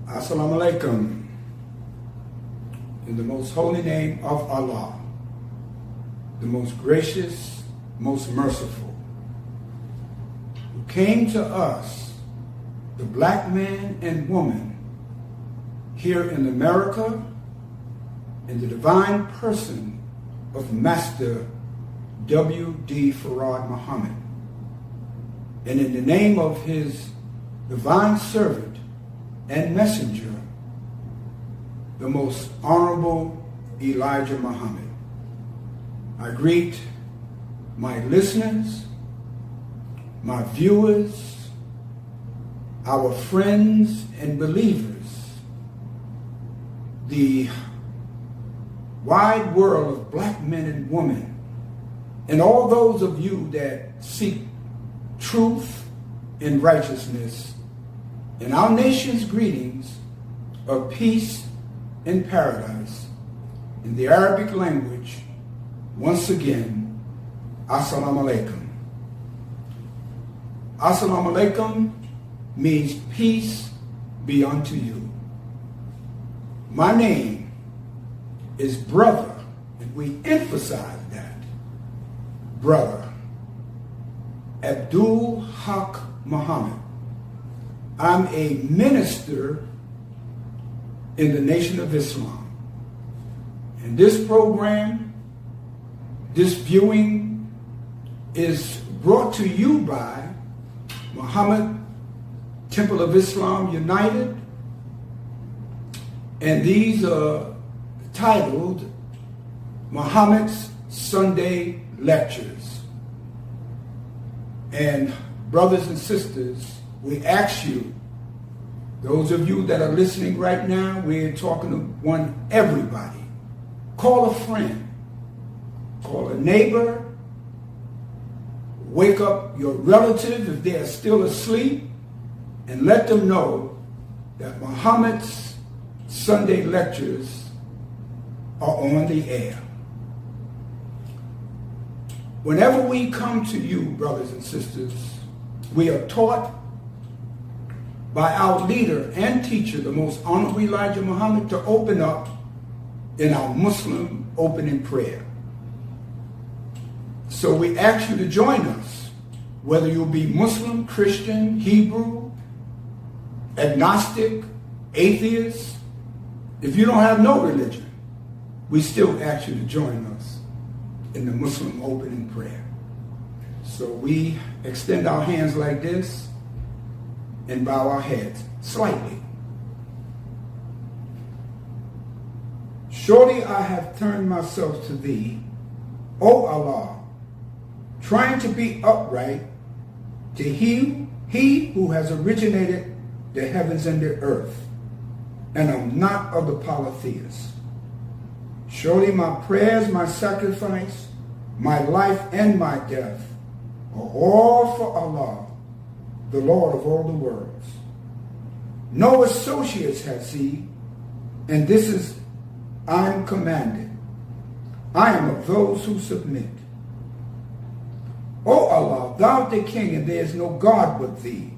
Assalamu alaikum. In the most holy name of Allah, the most gracious, most merciful, who came to us, the black man and woman, here in America, in the divine person of Master W.D. Farad Muhammad, and in the name of his divine servant and messenger, the most honorable Elijah Muhammad. I greet my listeners, my viewers, our friends and believers, the wide world of black men and women, and all those of you that seek truth and righteousness, and our nation's greetings of peace and paradise in the Arabic language. Once again, Assalamu alaikum. Assalamu alaikum means peace be unto you. My name is Brother, and we emphasize that, Brother Abdul Haq Muhammad. I'm a minister in the Nation of Islam. And this program, this viewing, is brought to you by Muhammad Temple of Islam United. And these are titled Muhammad's Sunday Lectures. And brothers and sisters, we ask you, those of you that are listening right now, we're talking to everybody. Call a friend, call a neighbor, wake up your relative if they are still asleep, and let them know that Muhammad's Sunday lectures are on the air. Whenever we come to you, brothers and sisters, we are taught by our leader and teacher, the most honorable Elijah Muhammad, to open up in our Muslim opening prayer. So we ask you to join us, whether you'll be Muslim, Christian, Hebrew, agnostic, atheist. If you don't have no religion, we still ask you to join us in the Muslim opening prayer. So we extend our hands like this and bow our heads slightly. Surely I have turned myself to thee, O Allah, trying to be upright to he who has originated the heavens and the earth, and am not of the polytheists. Surely my prayers, my sacrifice, my life and my death are all for Allah, the Lord of all the worlds. No associates has he, and this is I am commanded. I am of those who submit. O Allah, thou art the King, and there is no God but thee.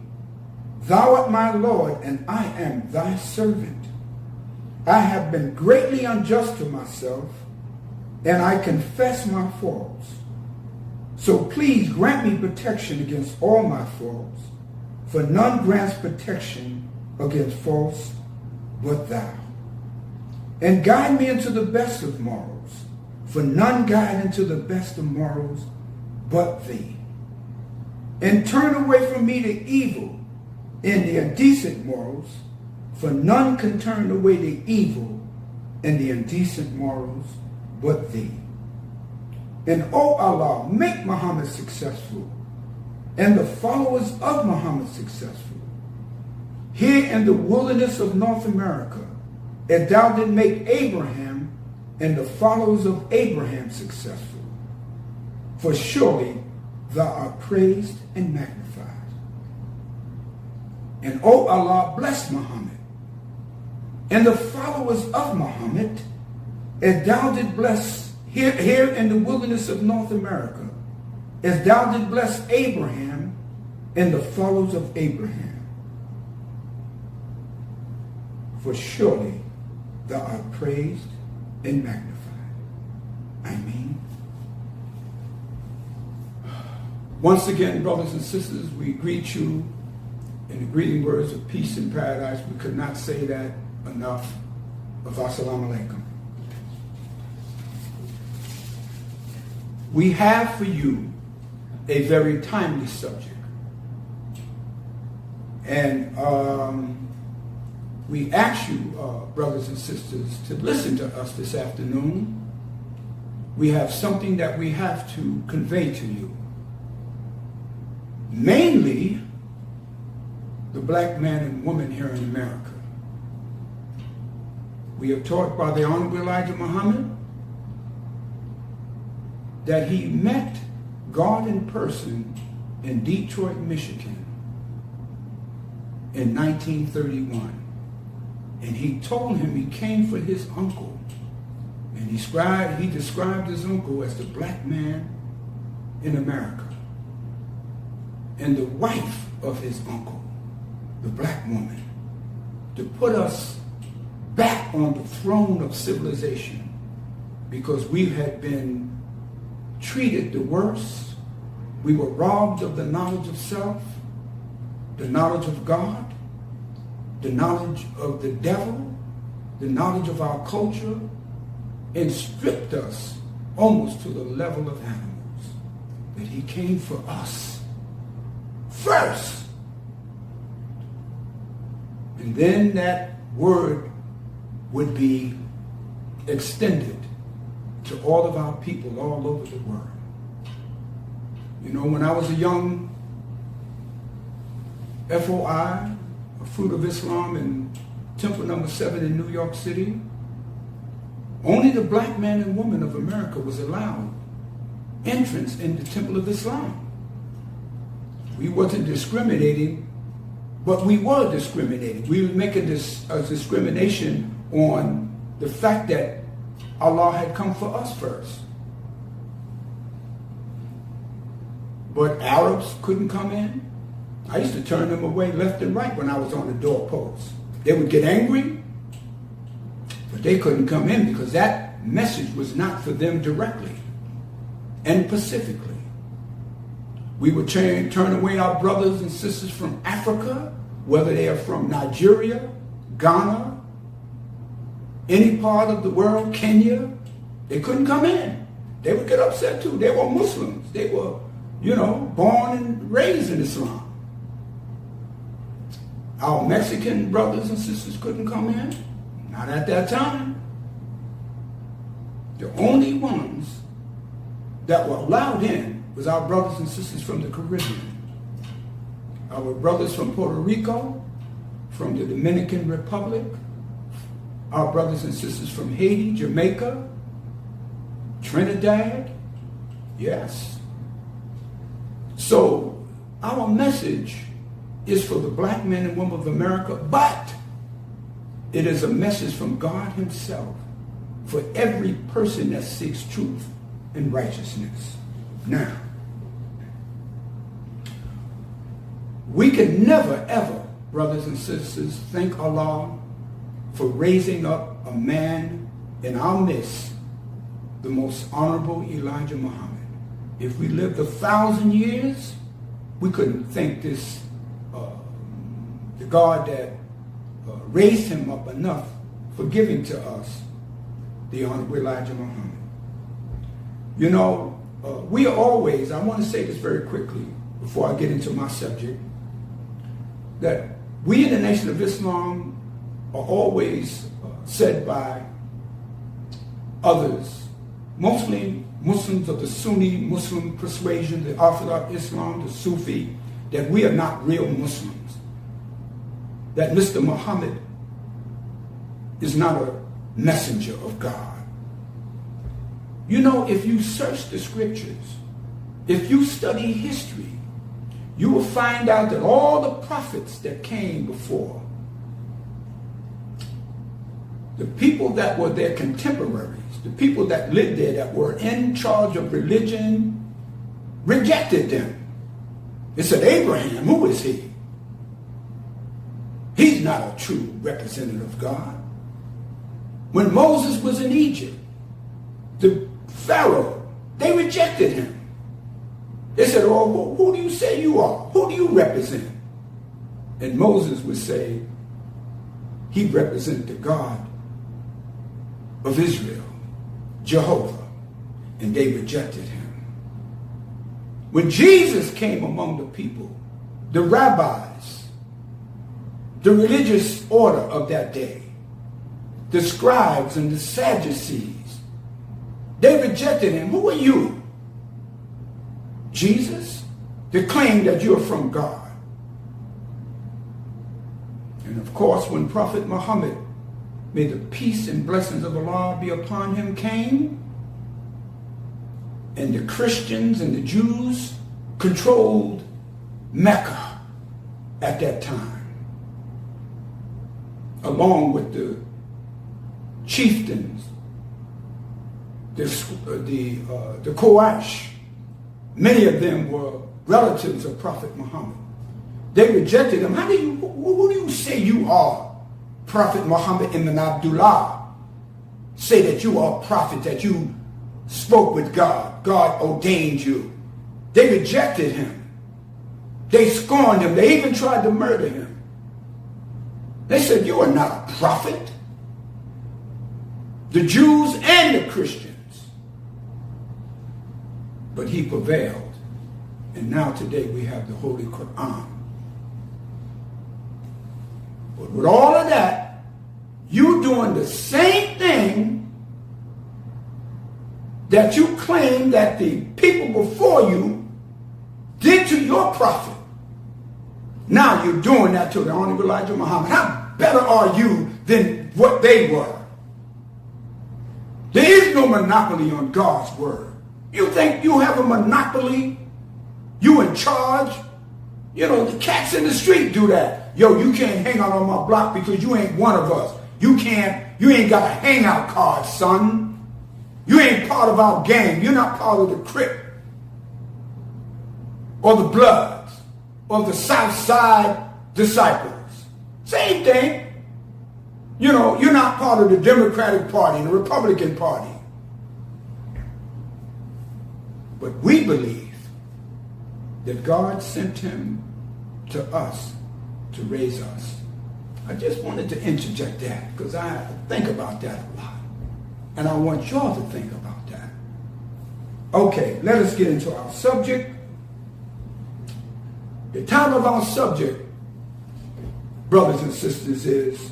Thou art my Lord, and I am thy servant. I have been greatly unjust to myself, and I confess my faults. So please grant me protection against all my faults, for none grants protection against faults but thou. And guide me into the best of morals, for none guide into the best of morals but thee. And turn away from me the evil and the indecent morals, for none can turn away the evil and the indecent morals but thee. And O Allah, make Muhammad successful, and the followers of Muhammad successful. Here in the wilderness of North America, as thou did make Abraham and the followers of Abraham successful. For surely thou art praised and magnified. And O Allah, bless Muhammad and the followers of Muhammad, as thou did bless here in the wilderness of North America, as thou did bless Abraham and the followers of Abraham. for surely thou art praised and magnified. Amen. Once again, brothers and sisters, we greet you in the greeting words of peace and paradise. We could not say that enough. Of Assalamu alaikum. We have for you a very timely subject. And we ask you, brothers and sisters, to listen to us this afternoon. We have something that we have to convey to you. Mainly, the black man and woman here in America. We are taught by the Honorable Elijah Muhammad that he met God in person in Detroit, Michigan in 1931. And he told him he came for his uncle. And he described his uncle as the black man in America. And the wife of his uncle, the black woman, to put us back on the throne of civilization, because we had been treated the worst. We were robbed of the knowledge of self, the knowledge of God, the knowledge of the devil, the knowledge of our culture, and stripped us almost to the level of animals. That he came for us first. And then that word would be extended to all of our people all over the world. You know, when I was a young FOI, a Fruit of Islam, in Temple number 7 in New York City, only the black man and woman of America was allowed entrance in the Temple of Islam. We wasn't discriminating, but we were discriminating. We were making this discrimination on the fact that Allah had come for us first. But Arabs couldn't come in. I used to turn them away left and right when I was on the doorpost. They would get angry, but they couldn't come in because that message was not for them directly and pacifically. We would turn away our brothers and sisters from Africa, whether they are from Nigeria, Ghana, any part of the world, Kenya. They couldn't come in. They would get upset too. They were Muslims. They were, born and raised in Islam. Our Mexican brothers and sisters couldn't come in. Not at that time. The only ones that were allowed in was our brothers and sisters from the Caribbean. Our brothers from Puerto Rico, from the Dominican Republic, our brothers and sisters from Haiti, Jamaica, Trinidad, yes. So our message is for the black men and women of America, but it is a message from God himself for every person that seeks truth and righteousness. Now, we can never, ever, brothers and sisters, thank Allah for raising up a man in our midst, the most honorable Elijah Muhammad. If we lived 1,000 years, we couldn't thank this, the God that raised him up enough for giving to us the honorable Elijah Muhammad. We are always, I want to say this very quickly before I get into my subject, that we in the Nation of Islam are always said by others, mostly Muslims of the Sunni Muslim persuasion, the Orthodox Islam, the Sufi, that we are not real Muslims. That Mr. Muhammad is not a messenger of God. If you search the scriptures, if you study history, you will find out that all the prophets that came before, the people that were their contemporaries, the people that lived there, that were in charge of religion, rejected them. It said, Abraham, who is he? He's not a true representative of God. When Moses was in Egypt, the Pharaoh, they rejected him. They said, oh, well, who do you say you are? Who do you represent? And Moses would say, he represented the God of Israel, Jehovah, and they rejected him. When Jesus came among the people, the rabbis, the religious order of that day, the scribes and the Sadducees, they rejected him. Who are you? Jesus? They claim that you're from God. And of course, when Prophet Muhammad, may the peace and blessings of Allah be upon him, came, and the Christians and the Jews controlled Mecca at that time, along with the chieftains, the Quraysh. Many of them were relatives of Prophet Muhammad. They rejected him. Who do you say you are? Prophet Muhammad ibn Abdullah. Say that you are a prophet, that you spoke with God. God ordained you. They rejected him. They scorned him. They even tried to murder him. They said, you are not a prophet. The Jews and the Christians. But he prevailed. And now today we have the Holy Quran. But with all of that, you doing the same thing that you claim that the people before you did to your prophet. Now you're doing that to the Honorable Elijah Muhammad. How better are you than what they were? There is no monopoly on God's word. You think you have a monopoly? You in charge? You know, the cats in the street do that. Yo, you can't hang out on my block because you ain't one of us. You ain't got a hangout card, son. You ain't part of our gang. You're not part of the Crip or the Bloods or the South Side Disciples. Same thing. You know, you're not part of the Democratic Party and the Republican Party. But we believe that God sent him to us to raise us. I just wanted to interject that because I think about that a lot. And I want y'all to think about that. Okay, let us get into our subject. The title of our subject, brothers and sisters, is,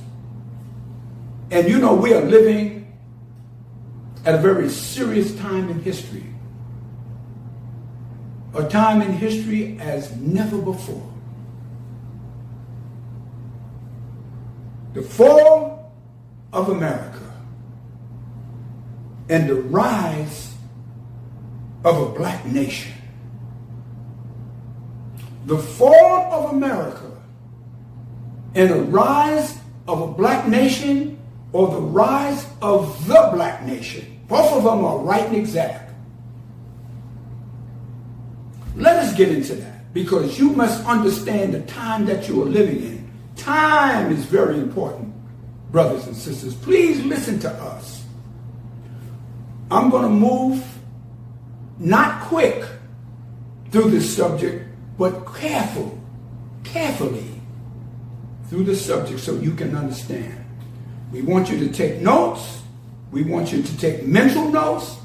and you know we are living at a very serious time in history. A time in history as never before. The fall of America and the rise of a black nation. The fall of America and the rise of a black nation, or the rise of the black nation. Both of them are right and exact. Let us get into that, because you must understand the time that you are living in. Time is very important, brothers and sisters. Please listen to us. I'm going to move not quick through this subject, but carefully through the subject so you can understand. We want you to take notes. We want you to take mental notes.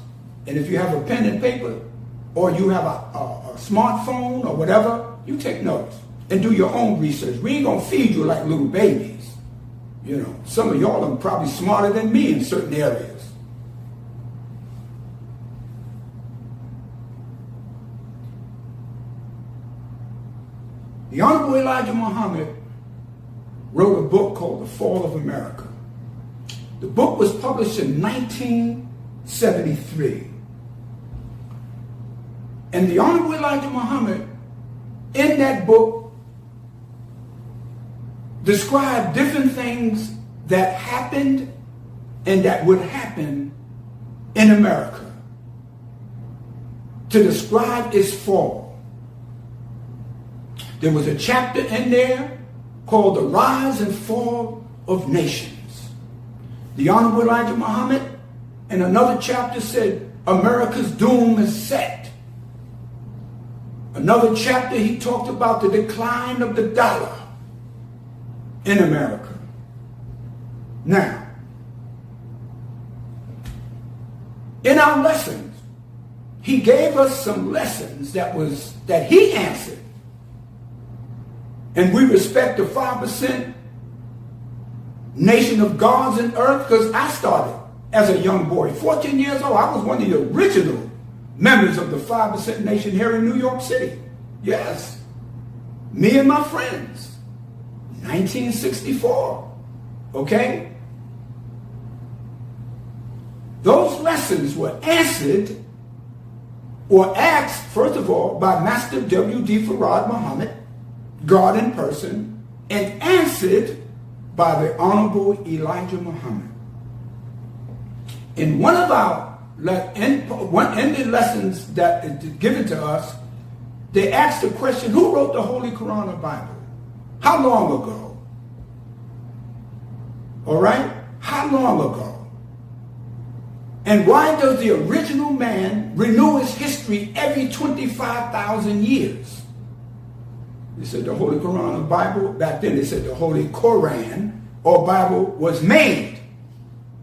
And if you have a pen and paper, or you have a smartphone or whatever, you take notes and do your own research. We ain't going to feed you like little babies. You know, some of y'all are probably smarter than me in certain areas. The Honorable Elijah Muhammad wrote a book called The Fall of America. The book was published in 1973. And the Honorable Elijah Muhammad, in that book, described different things that happened and that would happen in America to describe its fall. There was a chapter in there called The Rise and Fall of Nations. The Honorable Elijah Muhammad in another chapter said, America's doom is set. Another chapter, he talked about the decline of the dollar in America. Now, in our lessons, he gave us some lessons that he answered. And we respect the 5% nation of gods and earth, because I started as a young boy, 14 years old. I was one of the original members of the 5% nation here in New York City. Yes. Me and my friends. 1964. Okay? Those lessons were answered or asked, first of all, by Master W.D. Farad Muhammad, God in person, and answered by the Honorable Elijah Muhammad. In one of our in the lessons that is given to us, they asked the question, who wrote the Holy Quran or Bible? How long ago? All right? How long ago? And why does the original man renew his history every 25,000 years? They said the Holy Quran or Bible, back then they said the Holy Quran or Bible was made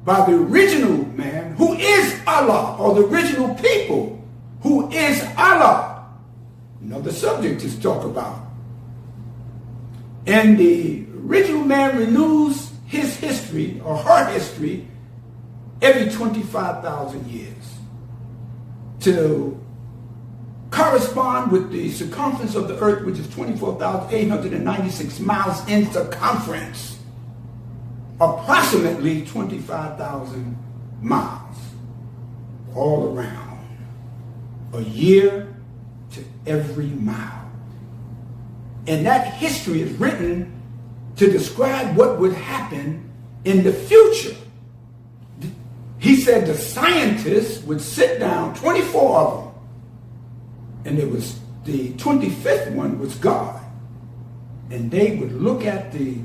by the original man who is Allah, or the original people who is Allah. Another subject to talk about. And the original man renews his history or her history every 25,000 years to correspond with the circumference of the earth, which is 24,896 miles in circumference. Approximately 25,000 miles all around. A year to every mile. And that history is written to describe what would happen in the future. He said the scientists would sit down, 24 of them, and it was the 25th one was God, and they would look at the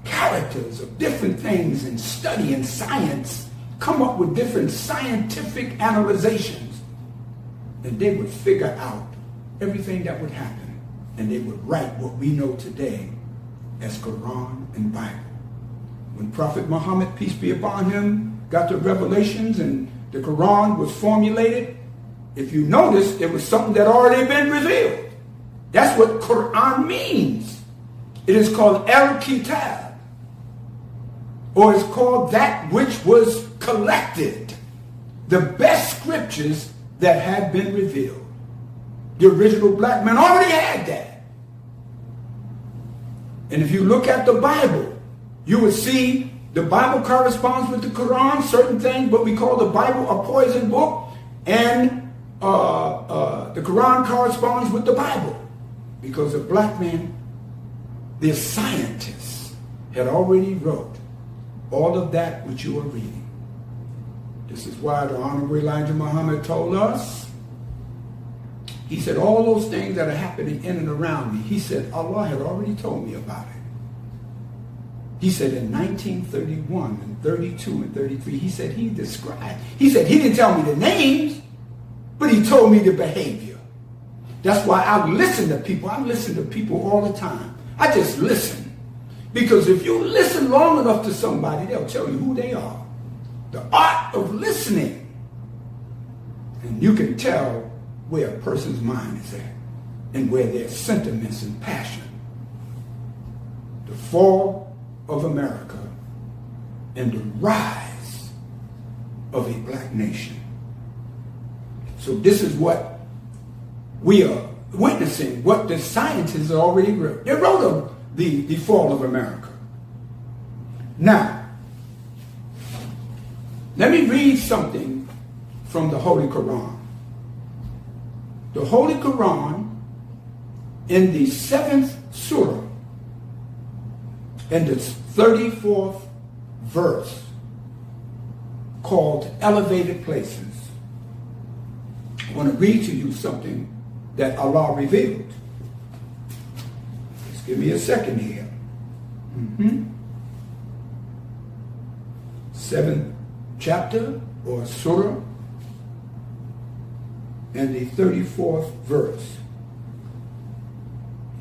characters of different things and study in science, come up with different scientific analyzations, and they would figure out everything that would happen, and they would write what we know today as Quran and Bible. When Prophet Muhammad, peace be upon him, got the revelations and the Quran was formulated, if you notice, it was something that already been revealed. That's what Quran means. It is called Al-Kitab, or it's called that which was collected, the best scriptures that had been revealed. The original black man already had that. And if you look at the Bible, you would see the Bible corresponds with the Quran, certain things, but we call the Bible a poison book, and the Quran corresponds with the Bible, because the black man, the scientists, had already wrote all of that which you are reading. This is why the Honorable Elijah Muhammad told us, he said, all those things that are happening in and around me, he said, Allah had already told me about it. He said in 1931 and 32 and 33, he said he described, he said he didn't tell me the names, but he told me the behavior. That's why I listen to people. I listen to people all the time. I just listen. Because if you listen long enough to somebody, they'll tell you who they are. The art of listening. And you can tell where a person's mind is at and where their sentiments and passion. The fall of America and the rise of a black nation. So this is what we are witnessing, what the scientists already wrote. They wrote of the fall of America. Now, let me read something from the Holy Quran. The Holy Quran, in the 7th surah, in the 34th verse, called Elevated Places. I want to read to you something that Allah revealed. It's give me a second here. 7th chapter or surah and the 34th verse.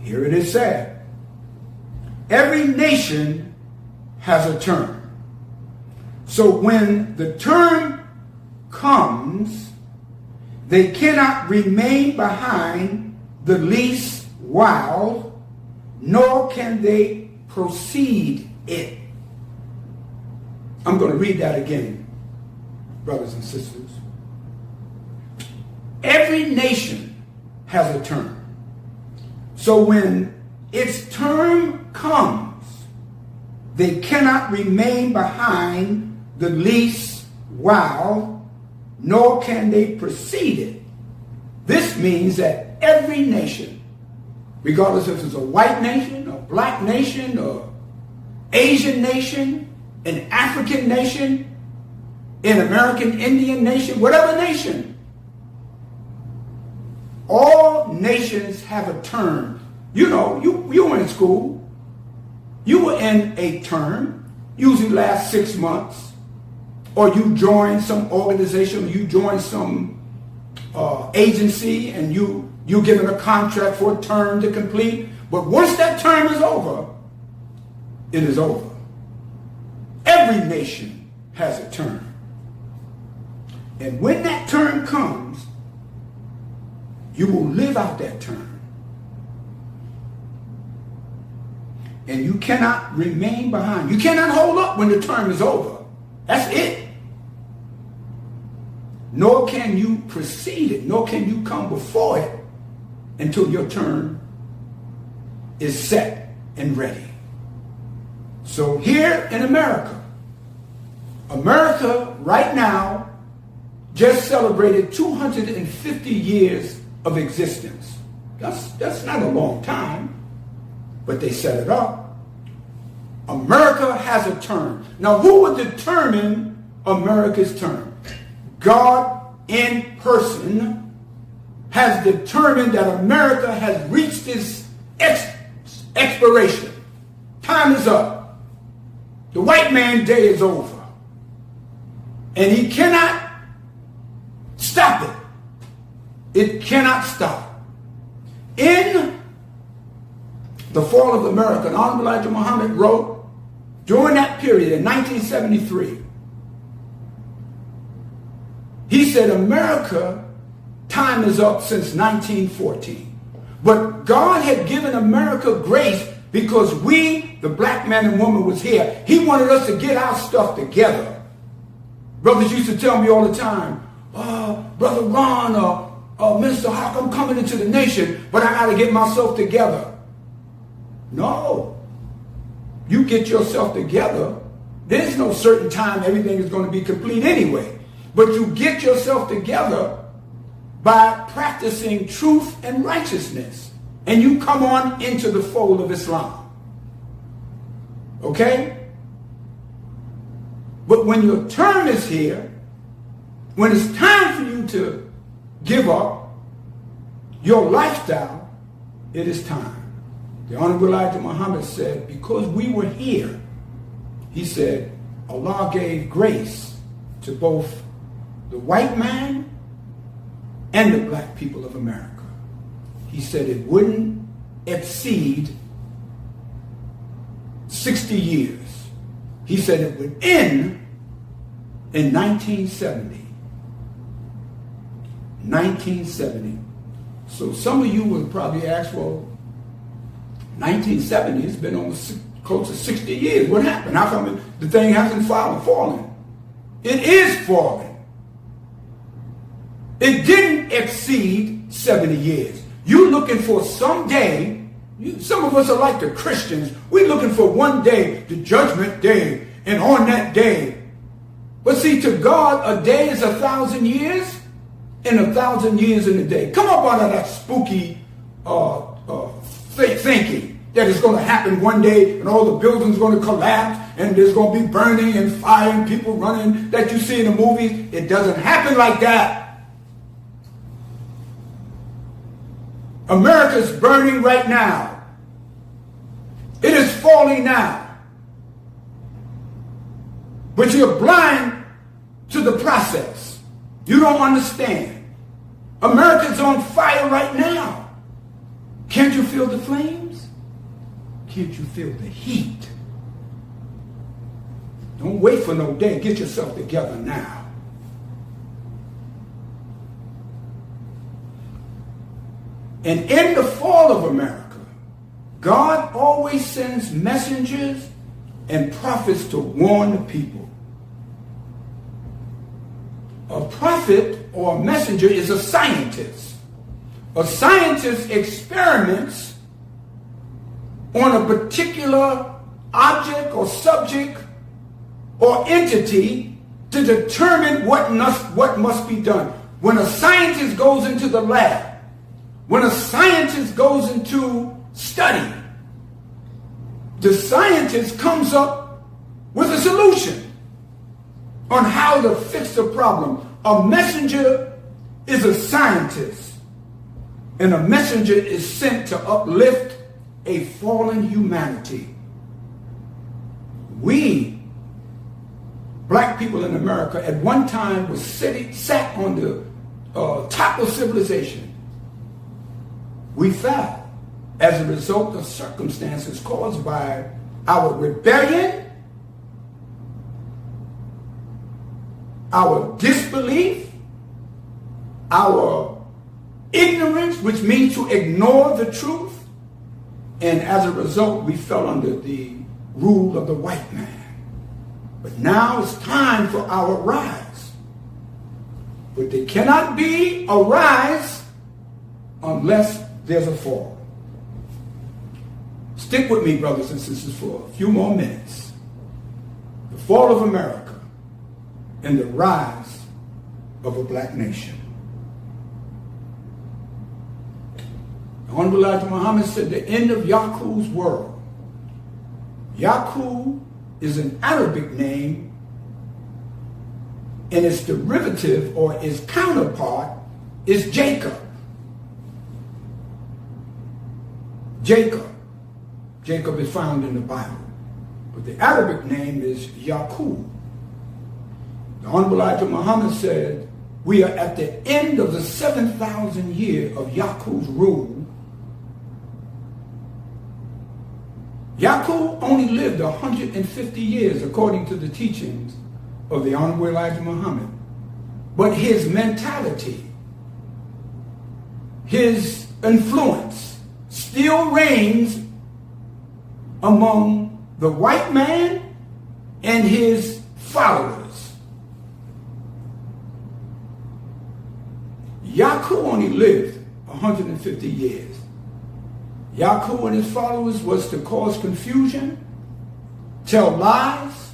Here it is said, every nation has a term. So when the term comes, they cannot remain behind the least while, nor can they proceed it. I'm going to read that again, brothers and sisters. Every nation has a term. So when its term comes, they cannot remain behind the least while, nor can they precede it. This means that every nation, regardless if it's a white nation, a black nation, or Asian nation, an African nation, an American Indian nation, whatever nation, all nations have a term. You know, you were in school. You were in a term, usually lasts 6 months, or you join some organization, you join some agency, and you're given a contract for a term to complete. But once that term is over, it is over. Every nation has a term. And when that term comes, you will live out that term. And you cannot remain behind. You cannot hold up when the term is over. That's it. Nor can you precede it, nor can you come before it until your term is set and ready. So here in America right now just celebrated 250 years of existence. That's not a long time, but they set it up. America has a term. Now, who would determine America's term? God in person has determined that America has reached its expiration. Time is up. The white man's day is over. And he cannot stop it. It cannot stop. In The Fall of America, Honorable Elijah Muhammad wrote, during that period in 1973, he said, America, time is up since 1914. But God had given America grace because we, the black man and woman, was here. He wanted us to get our stuff together. Brothers used to tell me all the time, Brother Ron or Minister Hawk, I'm coming into the nation, but I got to get myself together. No. You get yourself together. There's no certain time everything is going to be complete anyway. But you get yourself together by practicing truth and righteousness. And you come on into the fold of Islam. Okay? But when your term is here, when it's time for you to give up your lifestyle, it is time. The Honorable Elijah Muhammad said, because we were here, he said, Allah gave grace to both the white man and the black people of America. He said it wouldn't exceed 60 years. He said it would end in 1970. 1970. So some of you will probably ask, well, 1970 has been almost close to 60 years. What happened? How come the thing hasn't fallen? It is falling. It didn't exceed 70 years. You're looking for some day. Some of us are like the Christians. We're looking for one day, the judgment day, and on that day. But see, to God, a day is 1,000 years, and 1,000 years in a day. Come up out of that spooky thinking that it's going to happen one day, and all the buildings are going to collapse, and there's going to be burning and fire and people running that you see in the movies. It doesn't happen like that. America's burning right now. It is falling now. But you're blind to the process. You don't understand. America's on fire right now. Can't you feel the flames? Can't you feel the heat? Don't wait for no day. Get yourself together now. And in the fall of America, God always sends messengers and prophets to warn the people. A prophet or a messenger is a scientist. A scientist experiments on a particular object or subject or entity to determine what must be done. When a scientist goes into the lab, when a scientist goes into study, the scientist comes up with a solution on how to fix the problem. A messenger is a scientist, and a messenger is sent to uplift a fallen humanity. We, black people in America, at one time was sat on the top of civilization. We fell as a result of circumstances caused by our rebellion, our disbelief, our ignorance, which means to ignore the truth. And as a result, we fell under the rule of the white man. But now it's time for our rise. But there cannot be a rise unless there's a fall. Stick with me, brothers and sisters, for a few more minutes. The fall of America and the rise of a black nation. The Honorable Elijah Muhammad said the end of Yaqu's world. Yaqub is an Arabic name, and its derivative or its counterpart is Jacob. Jacob is found in the Bible, but the Arabic name is Yaqub. The Honorable Elijah Muhammad said, we are at the end of the 7,000 year of Yaqub's rule. Yaqub only lived 150 years according to the teachings of the Honorable Elijah Muhammad. But his mentality, his influence still reigns among the white man and his followers. Yaqub only lived 150 years. Yaqub and his followers was to cause confusion, tell lies,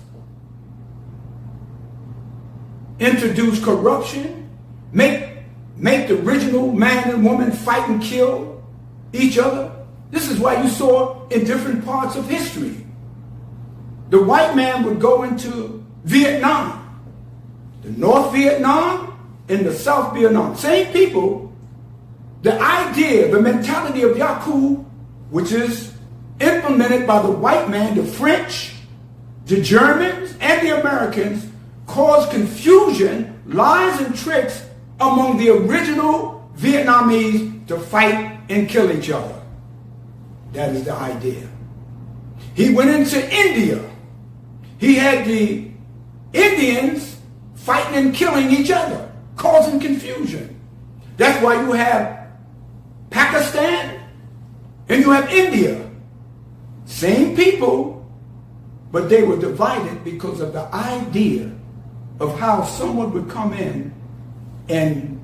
introduce corruption, make the original man and woman fight and kill each other. This is why you saw in different parts of history, the white man would go into Vietnam, the North Vietnam and the South Vietnam. Same people, the idea, the mentality of Yaqub, which is implemented by the white man, the French, the Germans, and the Americans, caused confusion, lies, and tricks among the original Vietnamese to fight and kill each other. That is the idea. He went into India. He had the Indians fighting and killing each other, causing confusion. That's why you have Pakistan and you have India. Same people, but they were divided because of the idea of how someone would come in and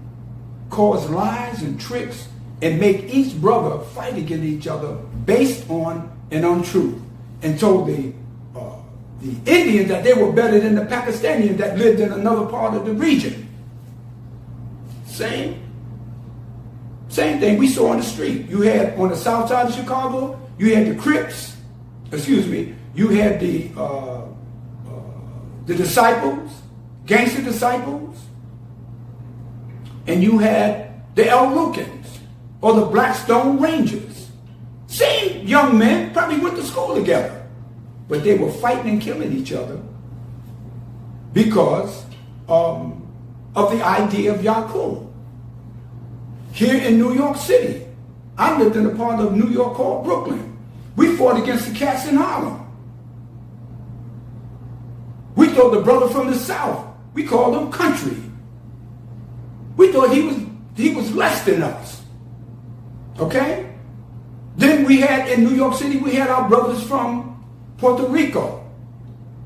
cause lies and tricks and make each brother fight against each other based on an untruth, and told the Indians that they were better than the Pakistanians that lived in another part of the region. Same thing we saw on the street. You had on the south side of Chicago, you had the Crips, you had the disciples, gangster disciples, and you had the El Rukns, or the Blackstone Rangers. Same young men, probably went to school together. But they were fighting and killing each other because of the idea of Yaakov. Here in New York City, I lived in a part of New York called Brooklyn. We fought against the cats in Harlem. We thought the brother from the South, we called him country. We thought he was less than us. Okay? Then we had, in New York City, we had our brothers from Puerto Rico.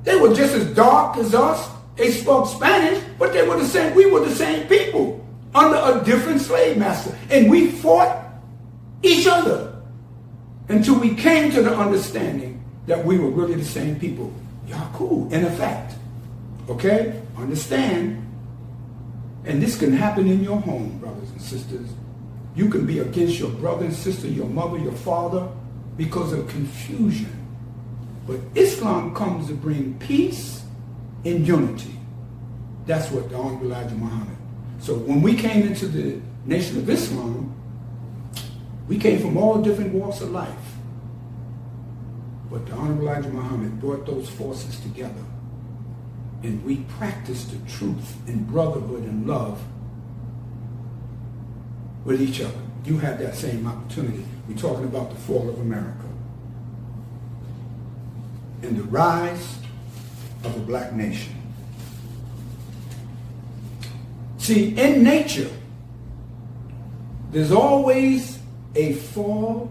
They were just as dark as us. They spoke Spanish, but they were the same. We were the same people under a different slave master. And we fought each other until we came to the understanding that we were really the same people. Yaakov, in effect. Okay? Understand. And this can happen in your home, brothers and sisters. You can be against your brother and sister, your mother, your father, because of confusion. But Islam comes to bring peace and unity. That's what the Honorable Elijah Muhammad. So when we came into the Nation of Islam, we came from all different walks of life. But the Honorable Elijah Muhammad brought those forces together. And we practiced the truth and brotherhood and love with each other. You have that same opportunity. We're talking about the fall of America and the rise of the black nation. See, in nature, there's always a fall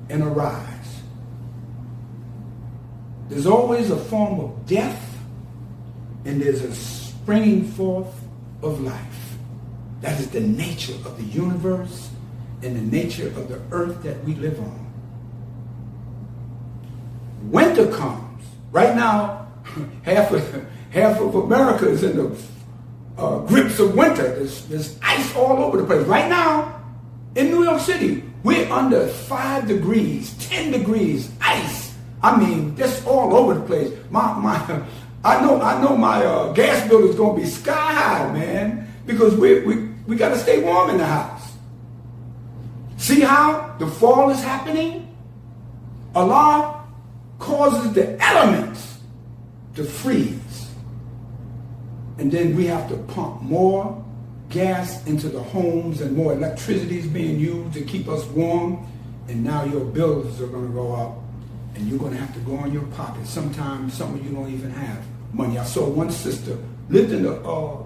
and a rise. There's always a form of death, and there's a springing forth of life. That is the nature of the universe and the nature of the earth that we live on. Winter comes. Right now, half of America is in the grips of winter. There's ice all over the place. Right now, in New York City, we're under 5 degrees, 10 degrees, ice. I mean, just all over the place. I know my gas bill is going to be sky high, man, because we got to stay warm in the house. See how the fall is happening? Allah causes the elements to freeze. And then we have to pump more gas into the homes, and more electricity is being used to keep us warm. And now your bills are going to go up, and you're going to have to go in your pocket. Sometimes some of you don't even have money. I saw one sister lived in a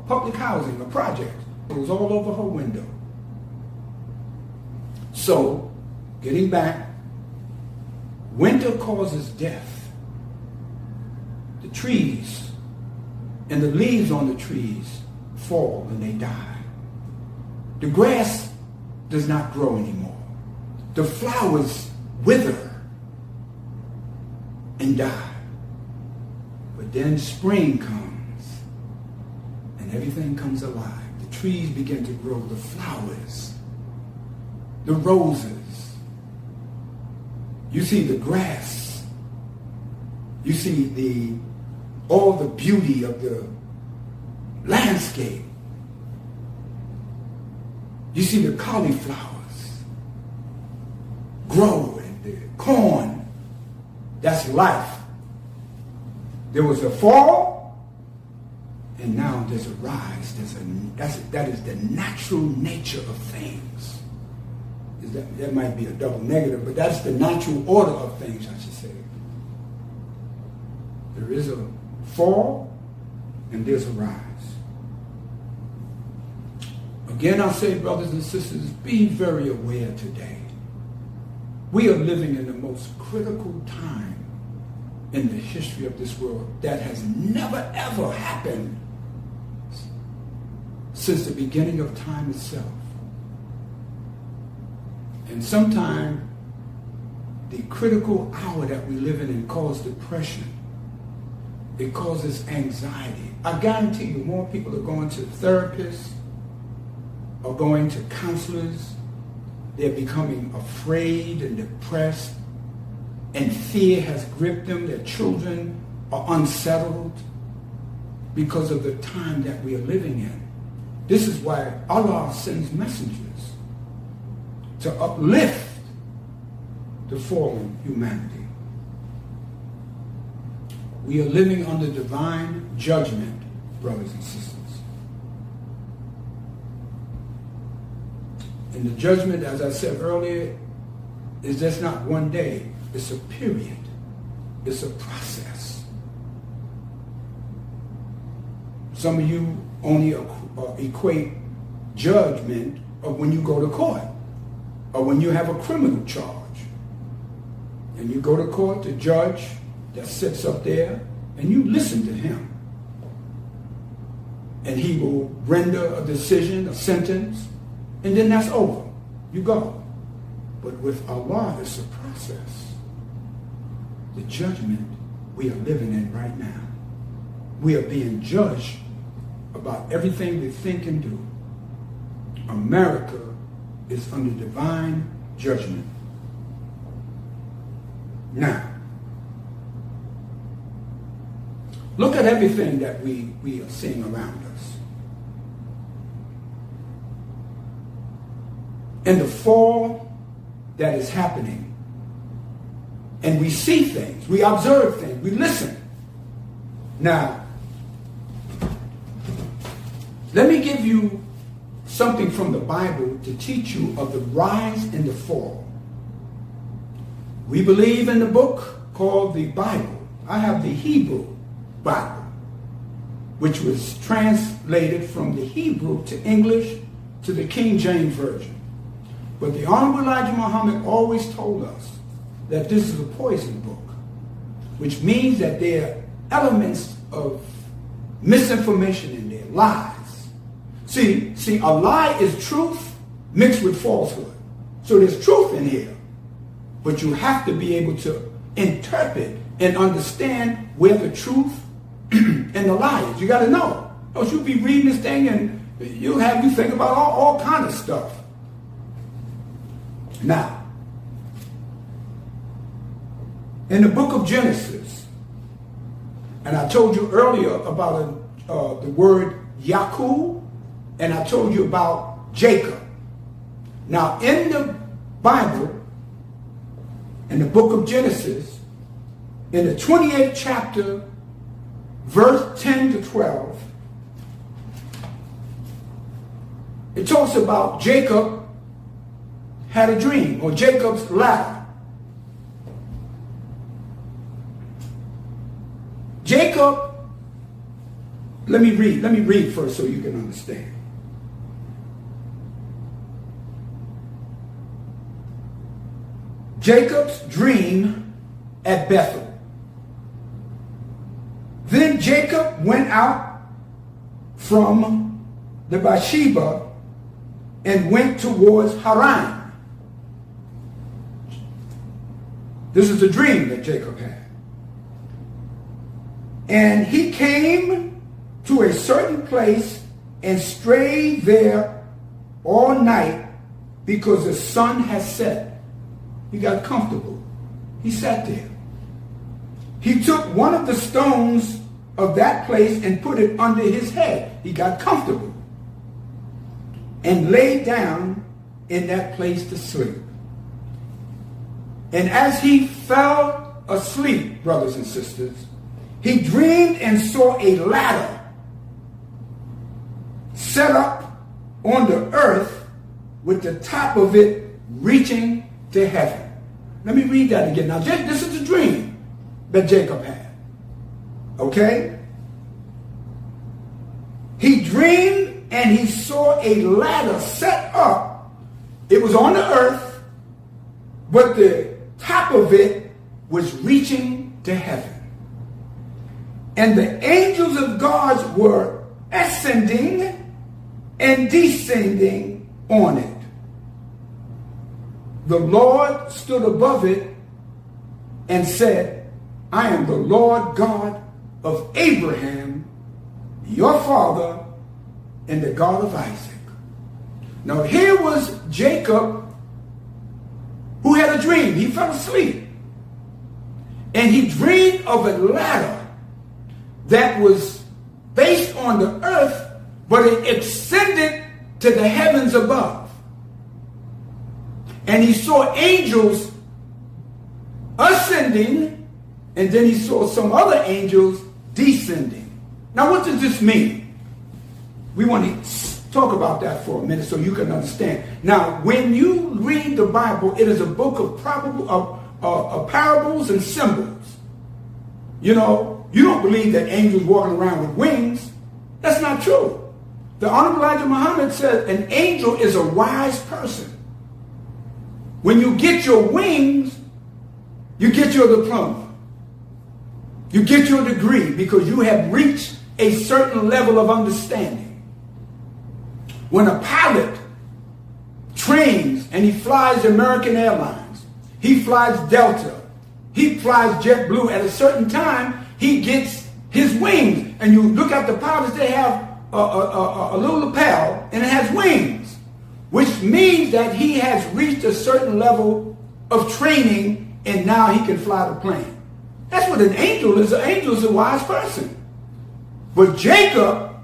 public housing, a project. It was all over her window. So, getting back, winter causes death. The trees and the leaves on the trees fall and they die. The grass does not grow anymore. The flowers wither and die. But then spring comes and everything comes alive. The trees begin to grow, the flowers, the roses. You see the grass. You see all the beauty of the landscape. You see the cauliflowers grow, and the corn. That's life. There was a fall, and now there's a rise. That is the natural nature of things. That might be a double negative, but that's the natural order of things, I should say. There is a fall, and there's a rise. Again, I say, brothers and sisters, be very aware today. We are living in the most critical time in the history of this world that has never, ever happened since the beginning of time itself. And sometimes the critical hour that we live in causes depression. It causes anxiety. I guarantee you more people are going to therapists or going to counselors. They're becoming afraid and depressed, and fear has gripped them. Their children are unsettled because of the time that we are living in. This is why Allah sends messengers to uplift to fallen humanity. We are living under divine judgment, brothers and sisters. And the judgment, as I said earlier, is just not one day. It's a period. It's a process. Some of you only equate judgment of when you go to court or when you have a criminal charge. And you go to court, the judge that sits up there, and you listen to him. And he will render a decision, a sentence, and then that's over. You go. But with Allah, it's a process. The judgment we are living in right now. We are being judged about everything we think and do. America is under divine judgment. Now, look at everything that we are seeing around us. And the fall that is happening. And we see things, we observe things, we listen. Now, let me give you something from the Bible to teach you of the rise and the fall. We believe in the book called the Bible. I have the Hebrew Bible, which was translated from the Hebrew to English to the King James Version. But the Honorable Elijah Muhammad always told us that this is a poison book, which means that there are elements of misinformation in there, lies. See, a lie is truth mixed with falsehood. So there's truth in here, but you have to be able to interpret and understand where the truth and the lie is. You got to know. Else you'll be reading this thing and you'll have you think about all kind of stuff. Now, in the book of Genesis, and I told you earlier about the word Yaakov, and I told you about Jacob. Now, in the Bible, in the book of Genesis, in the 28th chapter, verse 10 to 12, it talks about Jacob had a dream, or Jacob's ladder. Jacob, let me read first so you can understand. Jacob's dream at Bethel. Then Jacob went out from the Beersheba and went towards Haran. This is the dream that Jacob had. And he came to a certain place and strayed there all night because the sun had set. He got comfortable. He sat there. He took one of the stones of that place and put it under his head. He got comfortable and laid down in that place to sleep. And as he fell asleep, brothers and sisters, he dreamed and saw a ladder set up on the earth with the top of it reaching to heaven. Let me read that again. Now, this is the dream that Jacob had. Okay? He dreamed and he saw a ladder set up. It was on the earth, but the top of it was reaching to heaven. And the angels of God were ascending and descending on it. The Lord stood above it and said, I am the Lord God of Abraham, your father, and the God of Isaac. Now here was Jacob, who had a dream. He fell asleep. And he dreamed of a ladder that was based on the earth, but it extended to the heavens above. And he saw angels ascending, and then he saw some other angels descending. Now, what does this mean? We want to talk about that for a minute so you can understand. Now, when you read the Bible, it is a book of parables and symbols. You know, you don't believe that angels walking around with wings. That's not true. The Honorable Elijah Muhammad said an angel is a wise person. When you get your wings, you get your diploma. You get your degree because you have reached a certain level of understanding. When a pilot trains and he flies American Airlines, he flies Delta, he flies JetBlue, at a certain time, he gets his wings. And you look at the pilots, they have a little lapel and it has wings, which means that he has reached a certain level of training and now he can fly the plane. That's what an angel is. An angel is a wise person. But Jacob,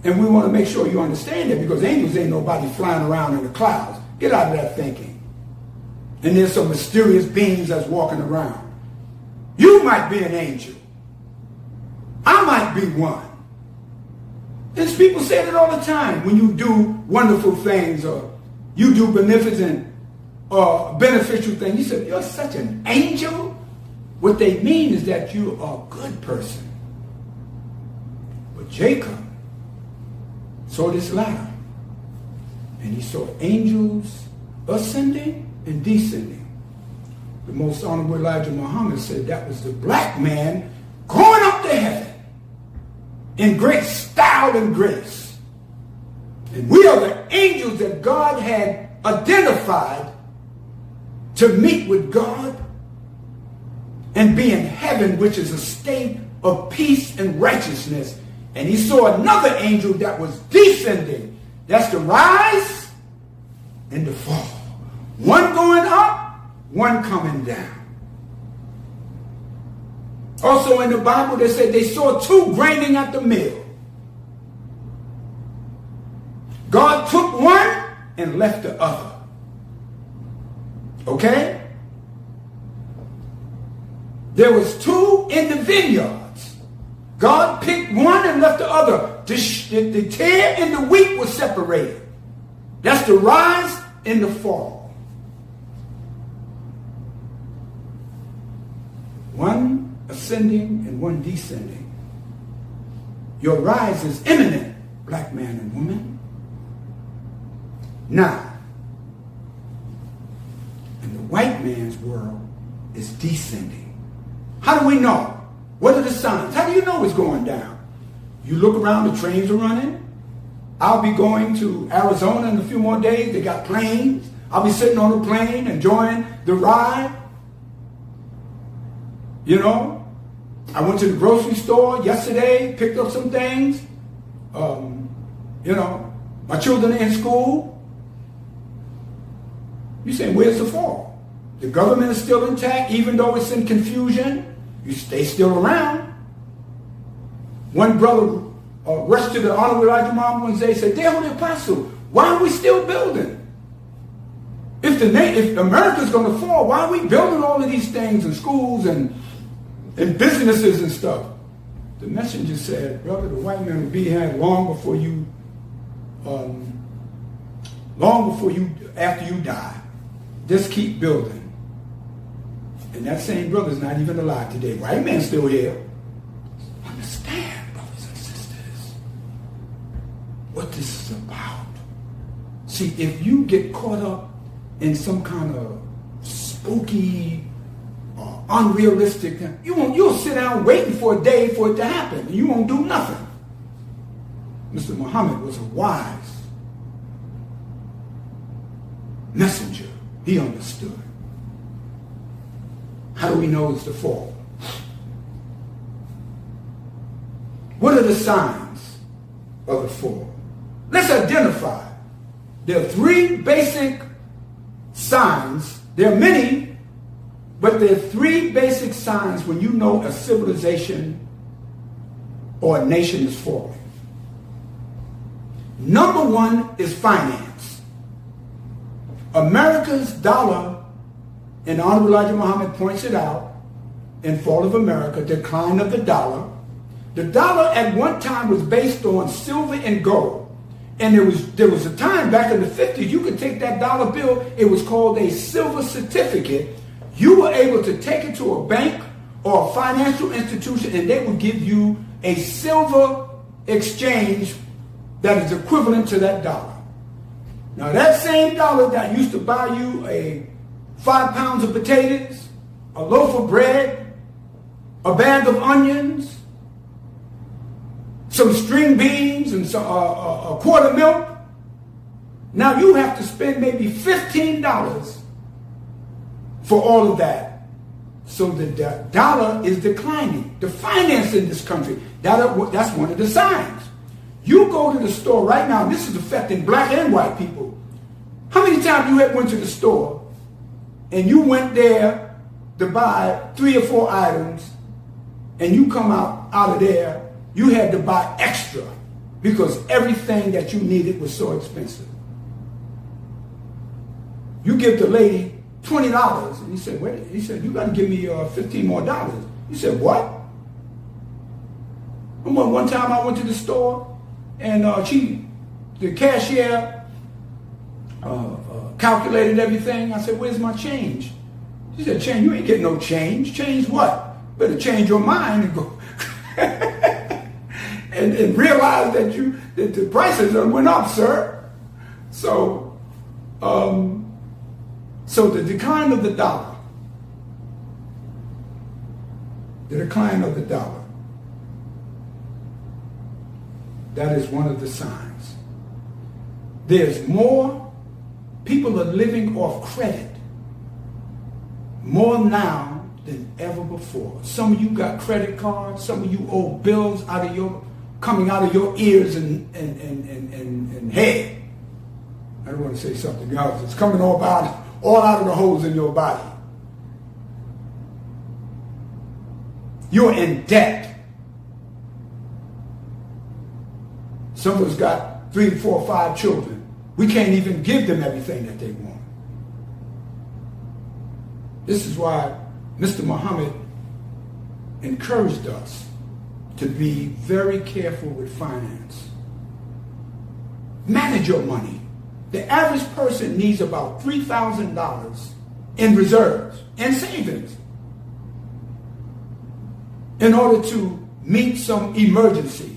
and we want to make sure you understand that, because angels ain't nobody flying around in the clouds. Get out of that thinking. And there's some mysterious beings that's walking around. You might be an angel. I might be one. And people say it all the time when you do wonderful things or you do beneficent or beneficial things. You say, you're such an angel. What they mean is that you are a good person. But Jacob saw this ladder, and he saw angels ascending and descending. The Most Honorable Elijah Muhammad said that was the black man going up to heaven in great style and grace. And we are the angels that God had identified to meet with God and be in heaven, which is a state of peace and righteousness. And he saw another angel that was descending. That's the rise and the fall. One going up, one coming down. Also in the Bible, they said they saw two grinding at the mill. God took one and left the other. Okay? There was two in the vineyards. God picked one and left the other. The tare and the wheat were separated. That's the rise and the fall. One ascending and one descending. Your rise is imminent, black man and woman. Now, in the white man's world, is descending. How do we know? What are the signs? How do you know it's going down? You look around, the trains are running. I'll be going to Arizona in a few more days. They got planes. I'll be sitting on the plane enjoying the ride. You know, I went to the grocery store yesterday, picked up some things. You know, my children are in school. You say, where's the fall? The government is still intact, even though it's in confusion. You stay still around. One brother rushed to the Honorable Elijah Muhammad one day and said, "Dear Holy Apostle, why are we still building? If America's going to fall, why are we building all of these things and schools and businesses and stuff?" The messenger said, "Brother, the white man will be here long before you, after you die. Just keep building." And that same brother's not even alive today. White man's still here. Understand, brothers and sisters, what this is about. See, if you get caught up in some kind of spooky or unrealistic thing, you'll sit down waiting for a day for it to happen, and you won't do nothing. Mr. Muhammad was a wise messenger. He understood. How do we know it's the fall? What are the signs of the fall? Let's identify. There are three basic signs. There are many, but there are three basic signs when you know a civilization or a nation is falling. Number one is finance. America's dollar and Honorable Elijah Muhammad points it out in Fall of America, Decline of the Dollar. The dollar at one time was based on silver and gold. And there was a time back in the 50s, you could take that dollar bill, it was called a silver certificate. You were able to take it to a bank or a financial institution and they would give you a silver exchange that is equivalent to that dollar. Now that same dollar that used to buy you 5 pounds of potatoes, a loaf of bread, a bag of onions, some string beans, and a quart of milk. Now you have to spend maybe $15 for all of that. So the dollar is declining. The finance in this country, that's one of the signs. You go to the store right now, and this is affecting black and white people. How many times you went to the store and you went there to buy 3 or 4 items and you come out of there, you had to buy extra because everything that you needed was so expensive. You give the lady $20 and he said, wait, he said, you got to give me $15 more. You said, what? One time I went to the store and the cashier calculated everything. I said, where's my change? She said, change? You ain't getting no change. Change what? Better change your mind and go and realize that the prices went up, sir. So the decline of the dollar. The decline of the dollar. That is one of the signs. There's more people are living off credit more now than ever before. Some of you got credit cards. Some of you owe bills coming out of your ears and head. I don't want to say something else. It's coming all out of the holes in your body. You're in debt. Some of us got 3, 4, 5 children. We can't even give them everything that they want. This is why Mr. Muhammad encouraged us to be very careful with finance. Manage your money. The average person needs about $3,000 in reserves and savings in order to meet some emergencies.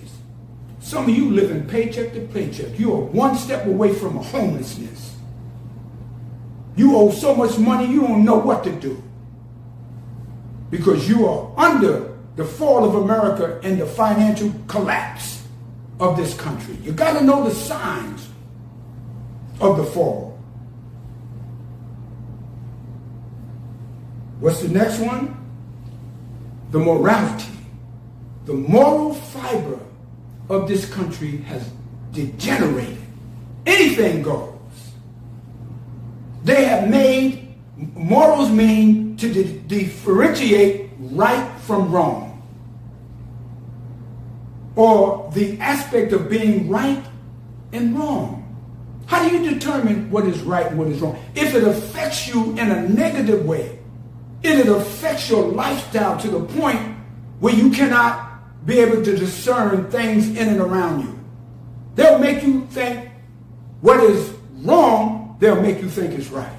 Some of you live in paycheck to paycheck. You are one step away from homelessness. You owe so much money you don't know what to do because you are under the fall of America and the financial collapse of this country. You got to know the signs of the fall. What's the next one? The morality. The moral fiber of this country has degenerated. Anything goes. They have made morals mean to differentiate right from wrong, or the aspect of being right and wrong. How do you determine what is right and what is wrong? If it affects you in a negative way, if it affects your lifestyle to the point where you cannot be able to discern things in and around you, they'll make you think what is wrong, they'll make you think is right.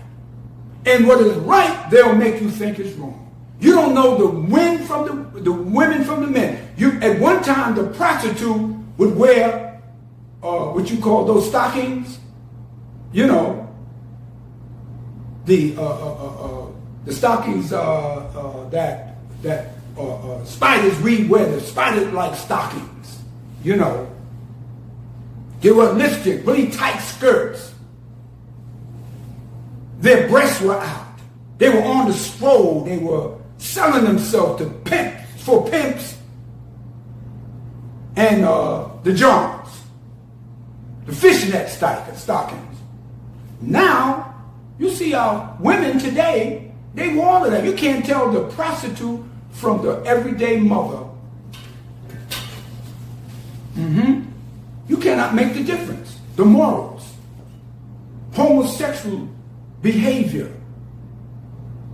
And what is right, they'll make you think is wrong. You don't know the women from the men. At one time, the prostitute would wear what you call those stockings. You know, the stockings that spiders wear, the spider-like stockings. You know, they were lipstick, really tight skirts. Their breasts were out. They were on the stroll. They were selling themselves to pimps and the Johns, the fishnet stockings. Now, you see how women today, they wear all of that. You can't tell the prostitute from the everyday mother. You cannot make the difference. The morals, homosexual behavior,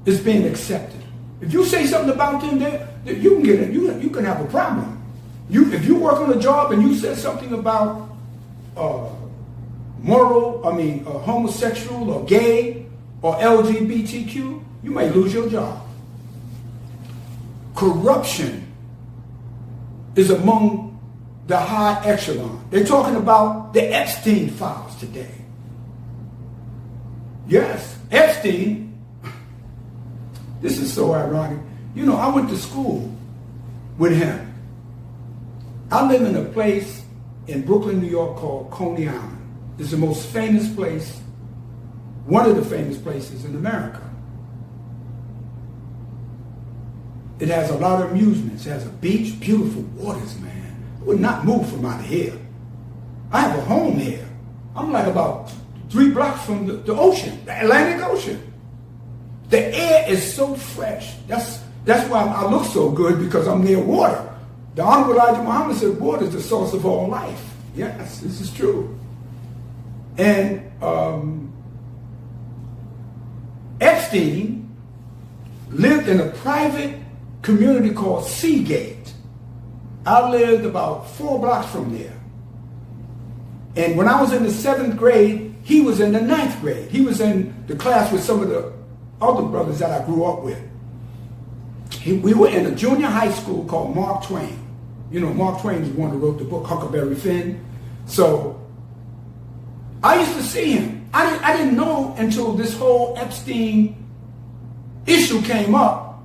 is being accepted. If you say something about them, you can get it. You can have a problem. If you work on a job and you say something about homosexual or gay or LGBTQ, you may lose your job. Corruption is among the high echelon. They're talking about the Epstein files today. Yes, Epstein, this is so ironic. You know, I went to school with him. I live in a place in Brooklyn, New York called Coney Island. It's the most famous place, one of the famous places in America. It has a lot of amusements. It has a beach, beautiful waters, man. I would not move from out of here. I have a home here. I'm like about 3 blocks from the ocean, the Atlantic Ocean. The air is so fresh. That's why I look so good, because I'm near water. The Honorable Elijah Muhammad said water is the source of all life. Yes, this is true. And Epstein lived in a private community called Seagate. I lived about 4 blocks from there. And when I was in the 7th grade, he was in the 9th grade. He was in the class with some of the other brothers that I grew up with. We were in a junior high school called Mark Twain. You know, Mark Twain is the one who wrote the book Huckleberry Finn. So I used to see him. I didn't know until this whole Epstein issue came up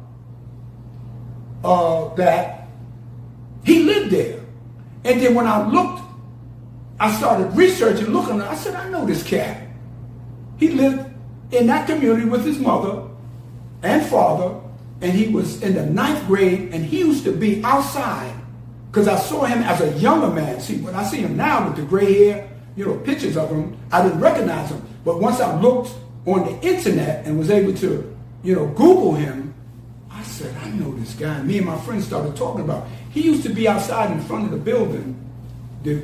that he lived there. And then when I started researching, looking, I said, I know this cat. He lived in that community with his mother and father, and he was in the 9th grade, and he used to be outside, because I saw him as a younger man. See, when I see him now with the gray hair, you know, pictures of him, I didn't recognize him. But once I looked on the internet and was able to, you know, Google him, I said, I know this guy. And me and my friends started talking about it. He used to be outside in front of the building, the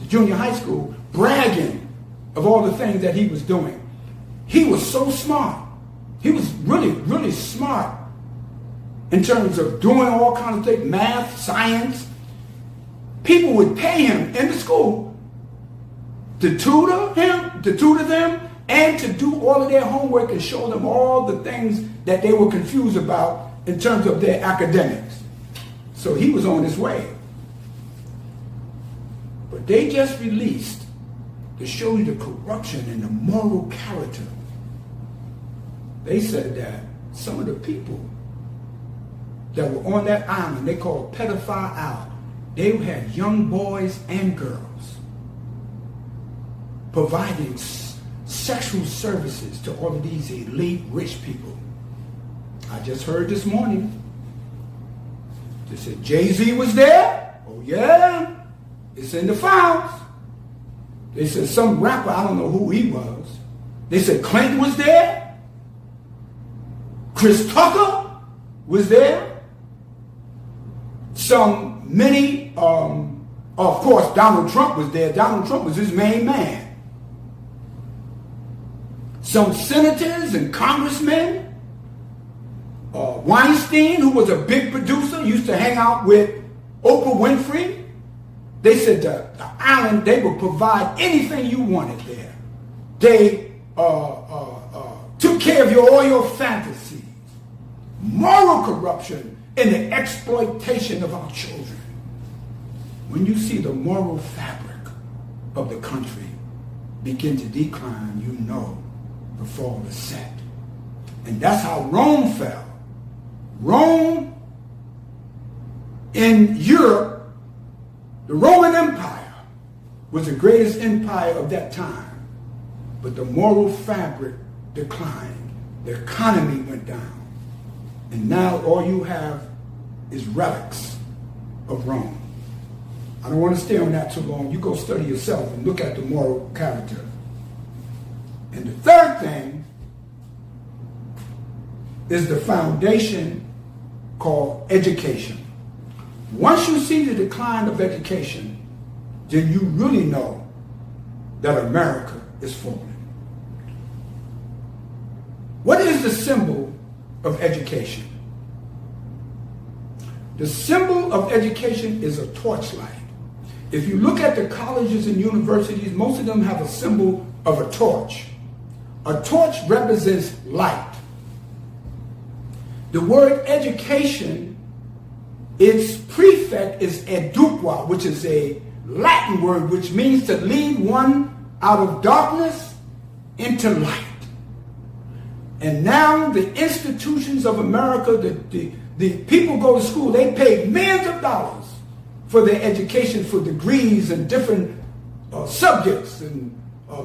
junior high school, bragging of all the things that he was doing. He was so smart. He was really, really smart in terms of doing all kinds of things, math, science. People would pay him in the school to tutor them, and to do all of their homework and show them all the things that they were confused about in terms of their academics. So he was on his way. But they just released, to show you the corruption and the moral character, they said that some of the people that were on that island, they called Pedophile Island, they had young boys and girls providing sexual services to all of these elite rich people. I just heard this morning, they said Jay-Z was there. Oh yeah, it's in the files. They said some rapper, I don't know who he was. They said Clinton was there. Chris Tucker was there. Of course, Donald Trump was there. Donald Trump was his main man. Some senators and congressmen. Weinstein, who was a big producer, used to hang out with Oprah Winfrey. They said the island, they would provide anything you wanted there. They took care of all your fantasies. Moral corruption and the exploitation of our children. When you see the moral fabric of the country begin to decline, you know the fall is set. And that's how Rome fell. Rome in Europe, the Roman Empire, was the greatest empire of that time. But the moral fabric declined. The economy went down. And now all you have is relics of Rome. I don't want to stay on that too long. You go study yourself and look at the moral character. And the third thing is the foundation called education. Once you see the decline of education, then you really know that America is falling. What is the symbol of education? The symbol of education is a torchlight. If you look at the colleges and universities, most of them have a symbol of a torch. A torch represents light. The word education, its prefix is eduqua, which is a Latin word which means to lead one out of darkness into light. And now the institutions of America, the people go to school, they pay millions of dollars for their education, for degrees and different subjects, and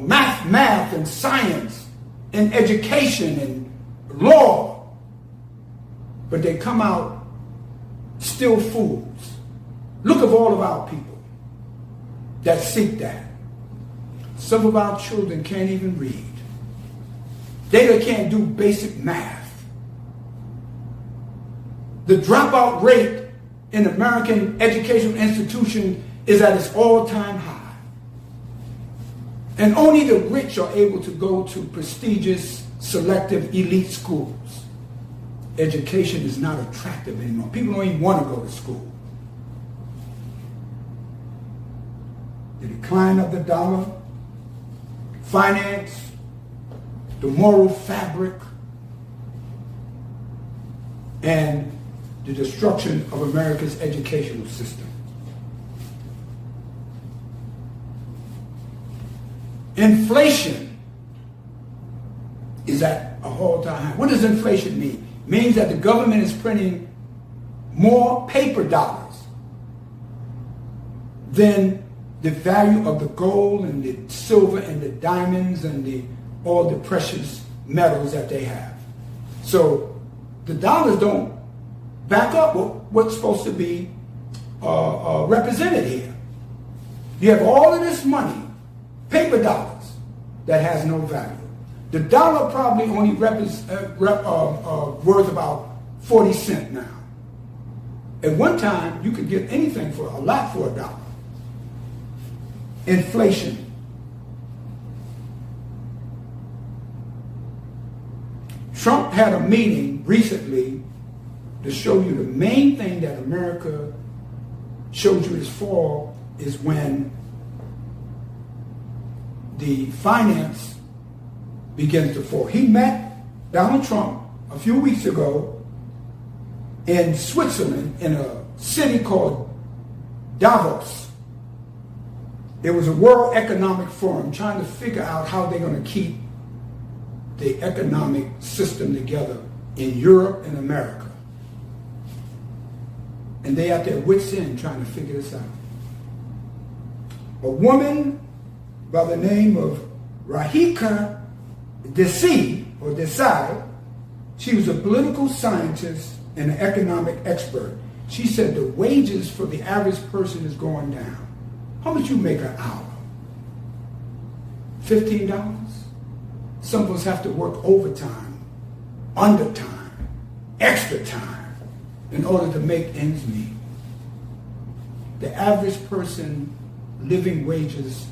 math and science and education and law. But they come out still fools. Look at all of our people that seek that. Some of our children can't even read. They can't do basic math. The dropout rate in American educational institutions is at its all-time high. And only the rich are able to go to prestigious, selective, elite schools. Education is not attractive anymore. People don't even want to go to school. The decline of the dollar, finance, the moral fabric, and the destruction of America's educational system. Inflation is at a all-time high. What does inflation mean? It means that the government is printing more paper dollars than the value of the gold and the silver and the diamonds and all the precious metals that they have. So the dollars don't back up what's supposed to be represented here. You have all of this money, paper dollars, that has no value. The dollar probably only worth about 40 cents now. At one time, you could get anything for a lot for $1. Inflation. Trump had a meeting recently to show you the main thing that America shows you its fall is when the finance begins to fall. He met Donald Trump a few weeks ago in Switzerland in a city called Davos. It was a World Economic Forum trying to figure out how they're going to keep the economic system together in Europe and America. And they at their wits' end trying to figure this out. A woman by the name of Rahika Desai, she was a political scientist and an economic expert. She said the wages for the average person is going down. How much you make an hour? $15? Some of us have to work overtime, undertime, extra time in order to make ends meet. The average person living wages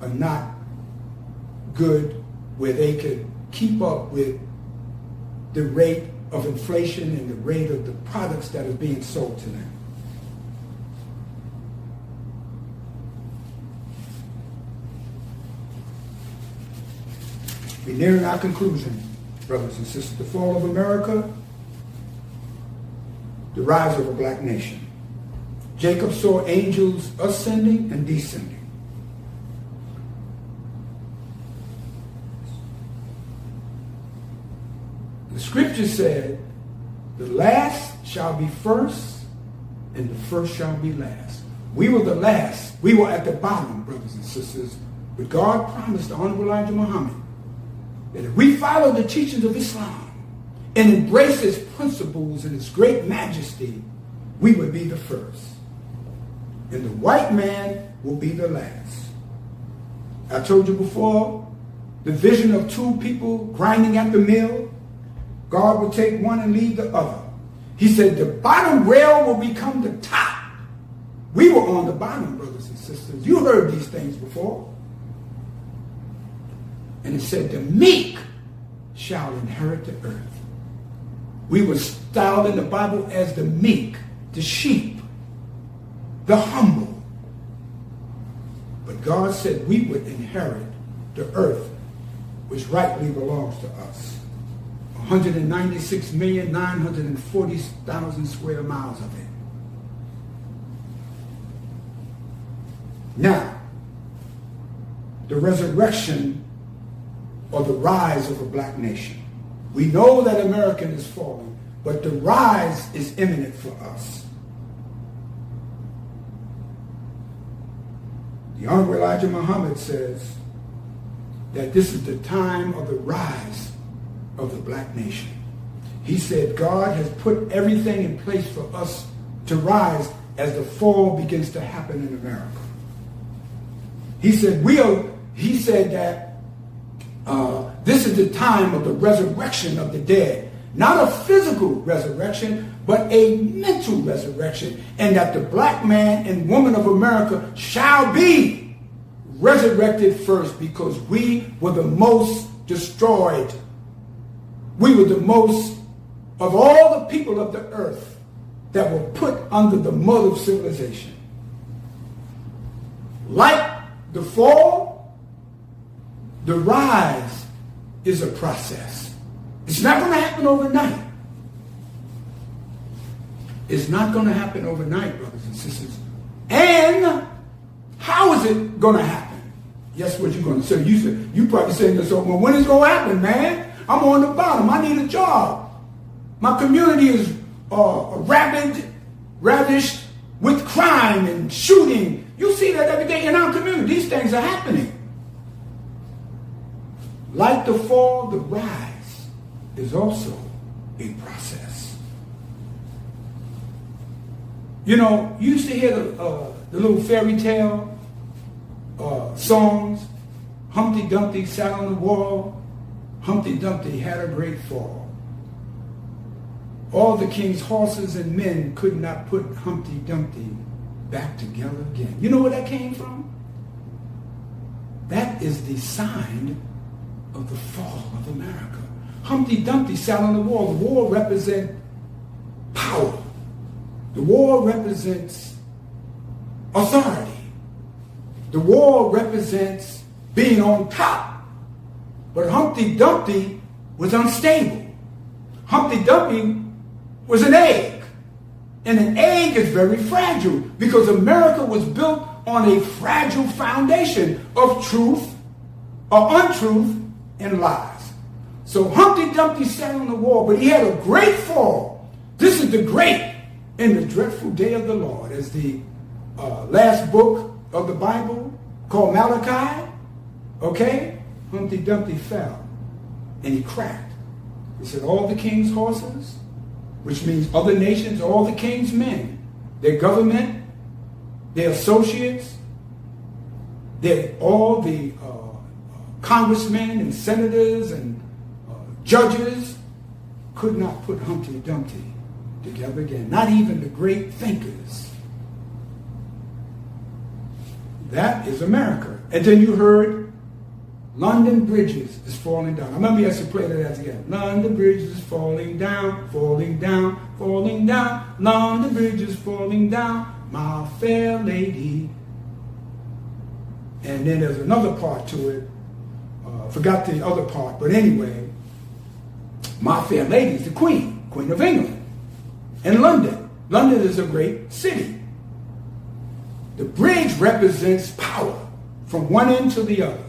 are not good where they could keep up with the rate of inflation and the rate of the products that are being sold to them. We're nearing our conclusion, brothers and sisters. The fall of America, the rise of a black nation. Jacob saw angels ascending and descending. The scripture said, the last shall be first, and the first shall be last. We were the last. We were at the bottom, brothers and sisters. But God promised the Honorable Elijah Muhammad that if we follow the teachings of Islam and embrace its principles and its great majesty, we would be the first. And the white man will be the last. I told you before, the vision of two people grinding at the mill, God will take one and leave the other. He said the bottom rail will become the top. We were on the bottom, brothers and sisters. You heard these things before. And it said the meek shall inherit the earth. We were styled in the Bible as the meek, the sheep, the humble. But God said we would inherit the earth, which rightly belongs to us. 196,940,000 square miles of it. Now, the resurrection or the rise of a black nation. We know that America is falling, but the rise is imminent for us. The Honorable Elijah Muhammad says that this is the time of the rise of the black nation. He said God has put everything in place for us to rise as the fall begins to happen in America. He said that this is the time of the resurrection of the dead. Not a physical resurrection, but a mental resurrection. And that the black man and woman of America shall be resurrected first, because we were the most destroyed. We were the most of all the people of the earth that were put under the mud of civilization. Like the fall, the rise is a process. It's not going to happen overnight. It's not going to happen overnight, brothers and sisters. And how is it going to happen? Guess what you're going to say? You probably saying this, well, when is it going to happen, man? I'm on the bottom. I need a job. My community is ravished with crime and shooting. You see that every day in our community. These things are happening. Like the fall, the rise is also a process. You know, you used to hear the little fairy tale songs. Humpty Dumpty sat on the wall. Humpty Dumpty had a great fall. All the king's horses and men could not put Humpty Dumpty back together again. You know where that came from? That is the sign of the fall of America. Humpty Dumpty sat on the wall. The wall represents power. The wall represents authority. The wall represents being on top. But Humpty Dumpty was unstable. Humpty Dumpty was an egg. And an egg is very fragile, because America was built on a fragile foundation of truth or untruth and lies. So Humpty Dumpty sat on the wall, but he had a great fall. This is the great and the dreadful day of the Lord, as the last book of the Bible called Malachi. Okay? Humpty Dumpty fell and he cracked. He said all the king's horses, which means other nations, all the king's men, their government, their associates, all the congressmen and senators and judges could not put Humpty Dumpty together again. Not even the great thinkers. That is America. And then you heard London Bridges is falling down. I remember you used to play that again. London Bridges is falling down, falling down, falling down. London Bridge is falling down, my fair lady. And then there's another part to it. Forgot the other part, but anyway, my fair lady is the Queen of England. And London. London is a great city. The bridge represents power from one end to the other.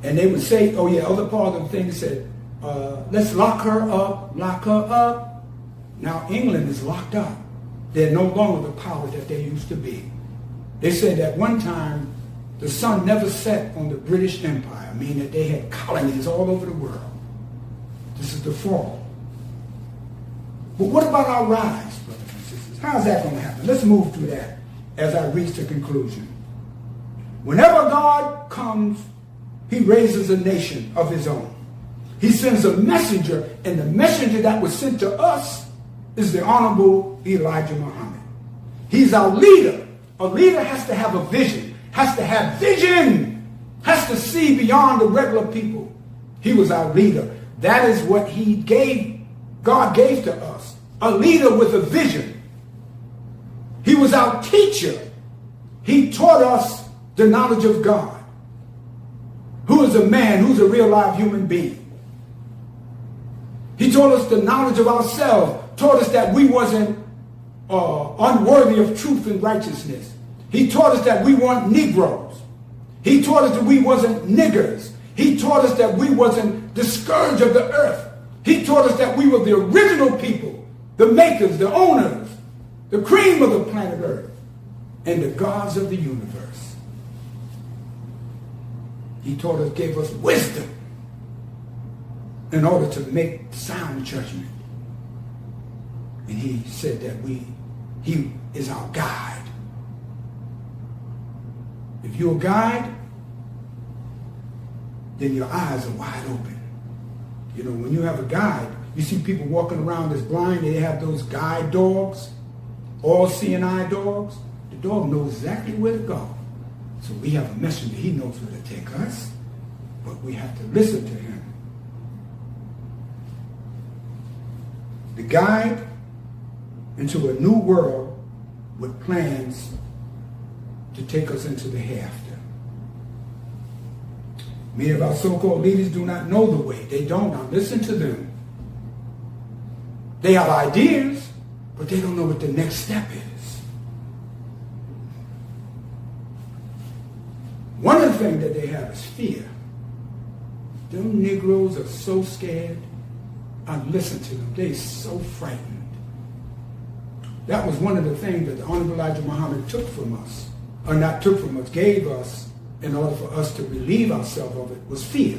And they would say, oh yeah, other part of the thing said, let's lock her up, lock her up. Now England is locked up. They're no longer the power that they used to be. They said at one time, the sun never set on the British Empire, meaning that they had colonies all over the world. This is the fall. But what about our rise, brothers and sisters? How's that going to happen? Let's move through that as I reach the conclusion. Whenever God comes, he raises a nation of his own. He sends a messenger, and the messenger that was sent to us is the Honorable Elijah Muhammad. He's our leader. A leader has to have a vision, has to have vision. has to see beyond the regular people. He was our leader. That is what God gave to us. A leader with a vision. He was our teacher. He taught us the knowledge of God. Who is a man? Who's a real live human being? He taught us the knowledge of ourselves. Taught us that we wasn't unworthy of truth and righteousness. He taught us that we weren't Negroes. He taught us that we wasn't niggers. He taught us that we wasn't the scourge of the earth. He taught us that we were the original people, the makers, the owners, the cream of the planet Earth, and the gods of the universe. He taught us, gave us wisdom in order to make sound judgment. And he said that he is our guide. If you're a guide, then your eyes are wide open. You know, when you have a guide, you see people walking around that's blind, they have those guide dogs, all seeing eye dogs. The dog knows exactly where to go. So we have a messenger, he knows where to take us, but we have to listen to him. The guide into a new world with plans to take us into the hereafter. Many of our so-called leaders do not know the way. They don't. Now listen to them. They have ideas, but they don't know what the next step is. One of the things that they have is fear. Them Negroes are so scared. I listen to them. They're so frightened. That was one of the things that the Honorable Elijah Muhammad took from us, or not took from us, gave us in order for us to relieve ourselves of it, was fear.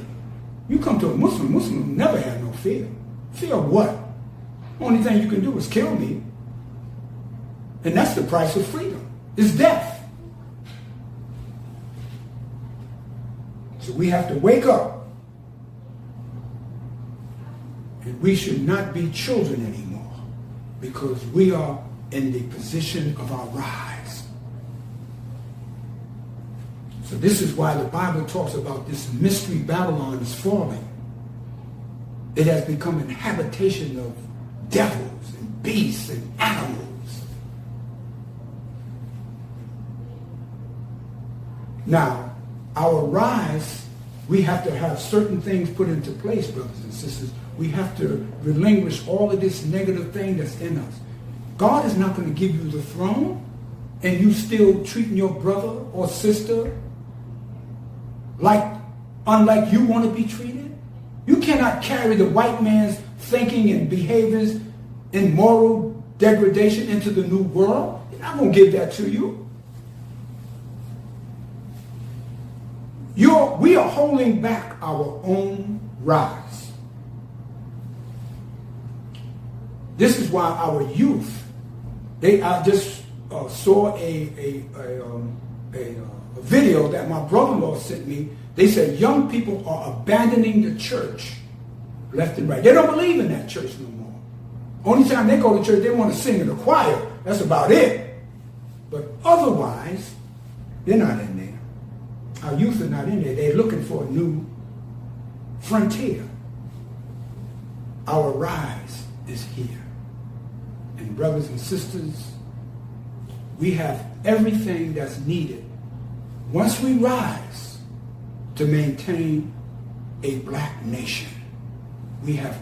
You come to a Muslim never had no fear. Fear of what? Only thing you can do is kill me. And that's the price of freedom. It's death. So we have to wake up. And we should not be children anymore, because we are in the position of our rise. So this is why the Bible talks about this mystery Babylon is falling. It has become an habitation of devils and beasts and animals. Now, our rise, we have to have certain things put into place, brothers and sisters. We have to relinquish all of this negative thing that's in us. God is not going to give you the throne and you still treating your brother or sister unlike you want to be treated. You cannot carry the white man's thinking and behaviors and moral degradation into the new world. They're not going to give that to you. We are holding back our own rise. This is why our youth, I just saw a video that my brother-in-law sent me. They said young people are abandoning the church left and right. They don't believe in that church no more. Only time they go to church, they want to sing in the choir. That's about it. But otherwise, they're not in there. Our youth are not in there. They're looking for a new frontier. Our rise is here. And brothers and sisters, we have everything that's needed once we rise to maintain a black nation. We have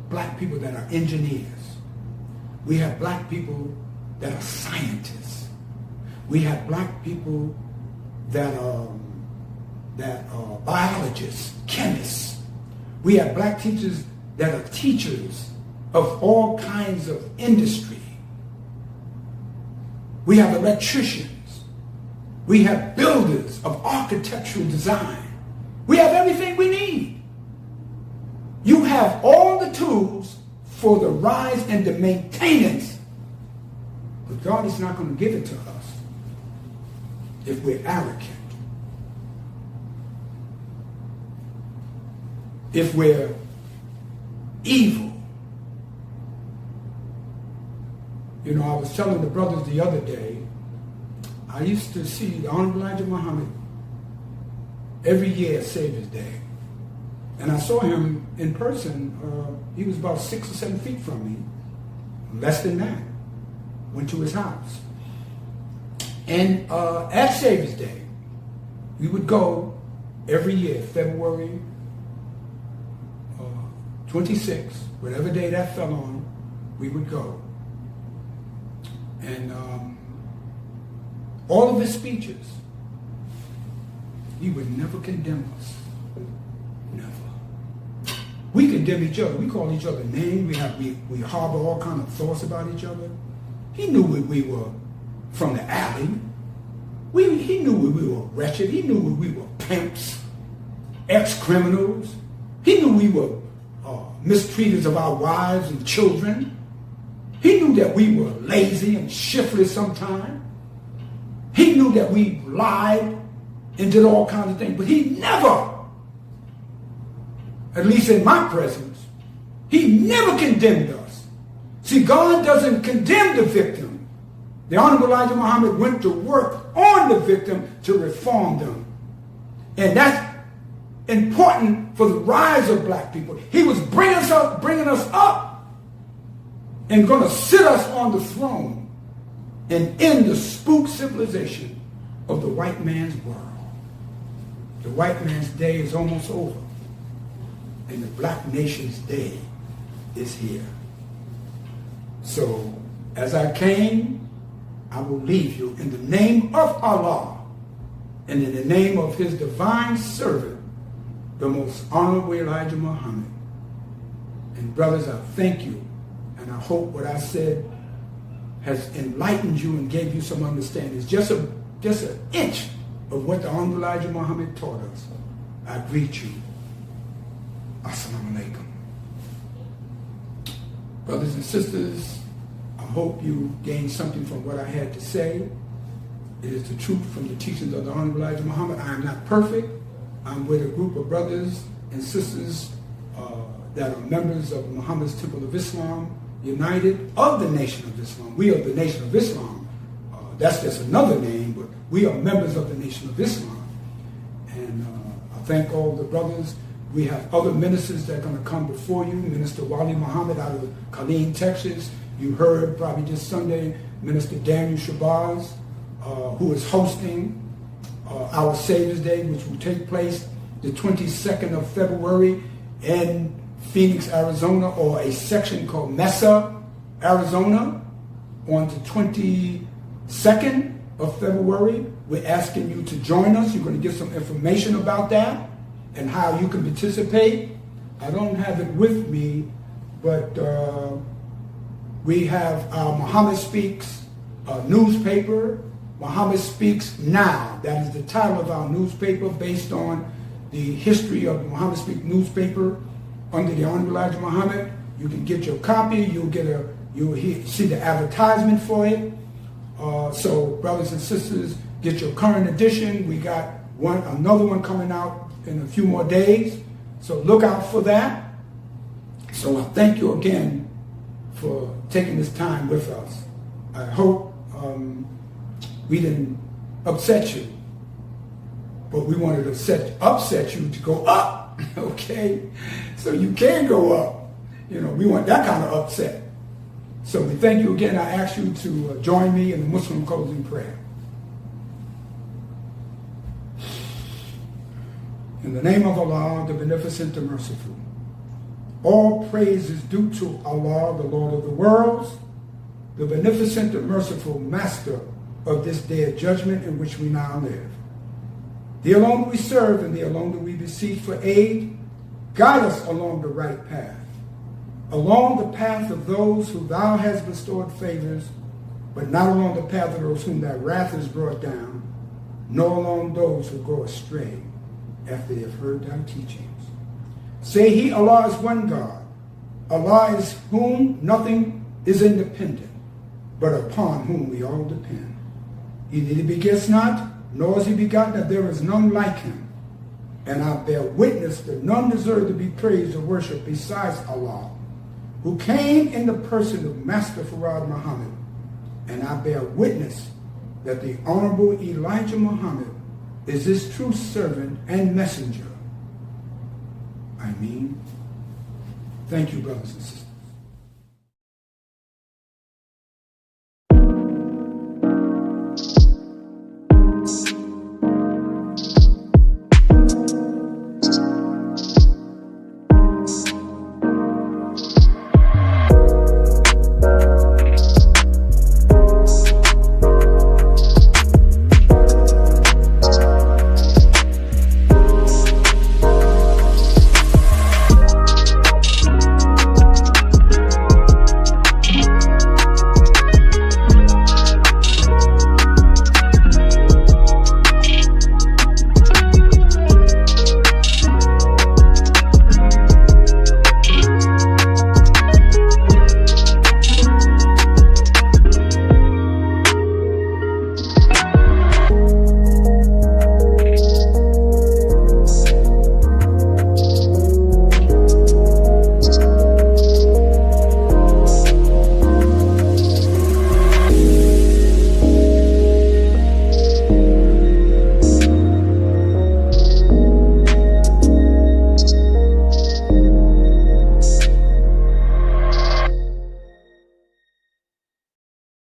black people that are engineers. We have black people that are scientists. We have black people that are biologists, chemists. We have black teachers that are teachers of all kinds of industry. We have electricians. We have builders of architectural design. We have everything we need. You have all the tools for the rise and the maintenance. But God is not going to give it to us if we're arrogant. If we're evil. You know, I was telling the brothers the other day, I used to see the Honorable Elijah Muhammad every year Savior's Day. And I saw him in person. He was about 6 or 7 feet from me, less than that. Went to his house. And at Savior's Day, we would go every year, February 26th, whatever day that fell on, we would go. And all of his speeches, he would never condemn us. Never. We condemn each other. We call each other names. We harbor all kinds of thoughts about each other. He knew we were from the alley. He knew we were wretched. He knew we were pimps, ex-criminals. He knew we were mistreaters of our wives and children. He knew that we were lazy and shiftless sometimes. He knew that we lied and did all kinds of things. But he never, at least in my presence, he never condemned us. See, God doesn't condemn the victim. The Honorable Elijah Muhammad went to work on the victim to reform them. And that's important for the rise of black people. He was bringing us up, and going to sit us on the throne and end the spook civilization of the white man's world. The white man's day is almost over, and the black nation's day is here. So, as I came, I will leave you in the name of Allah and in the name of his divine servant, the most honorable Elijah Muhammad. And brothers, I thank you, and I hope what I said has enlightened you and gave you some understanding. It's just an inch of what the Honorable Elijah Muhammad taught us. I greet you. Assalamu alaikum. Brothers and sisters, I hope you gained something from what I had to say. It is the truth from the teachings of the Honorable Elijah Muhammad. I am not perfect. I'm with a group of brothers and sisters that are members of Muhammad's Temple of Islam, United of the Nation of Islam. We are the Nation of Islam. That's just another name, but we are members of the Nation of Islam. And I thank all the brothers. We have other ministers that are going to come before you. Minister Wali Muhammad out of Killeen, Texas. You heard probably just Sunday, Minister Daniel Shabazz, who is hosting our Savior's Day, which will take place the 22nd of February in Phoenix, Arizona, or a section called Mesa, Arizona, on the 22nd of February. We're asking you to join us. You're going to get some information about that and how you can participate. I don't have it with me, but we have our Muhammad Speaks newspaper, Muhammad Speaks Now. That is the title of our newspaper, based on the history of the Muhammad Speaks newspaper under the Honorable Elijah Muhammad. You can get your copy. You'll see the advertisement for it. So, brothers and sisters, get your current edition. We got another one coming out in a few more days. So look out for that. So I thank you again for taking this time with us. I hope we didn't upset you, but we wanted to upset you to go up, okay? So you can go up. We want that kind of upset. So we thank you again. I ask you to join me in the Muslim closing prayer. In the name of Allah, the Beneficent, the Merciful. All praise is due to Allah, the Lord of the worlds, the Beneficent, the Merciful, Master of this day of judgment in which we now live. Thee alone we serve, and thee alone do we beseech for aid. Guide us along the right path, along the path of those who thou hast bestowed favors, but not along the path of those whom thy wrath is brought down, nor along those who go astray after they have heard thy teachings. Say he, Allah is one God. Allah is whom nothing is independent, but upon whom we all depend. He neither begets not, nor is he begotten, that there is none like him. And I bear witness that none deserve to be praised or worshipped besides Allah, who came in the person of Master Farad Muhammad. And I bear witness that the Honorable Elijah Muhammad is this true servant and messenger. I mean, thank you, brothers and sisters.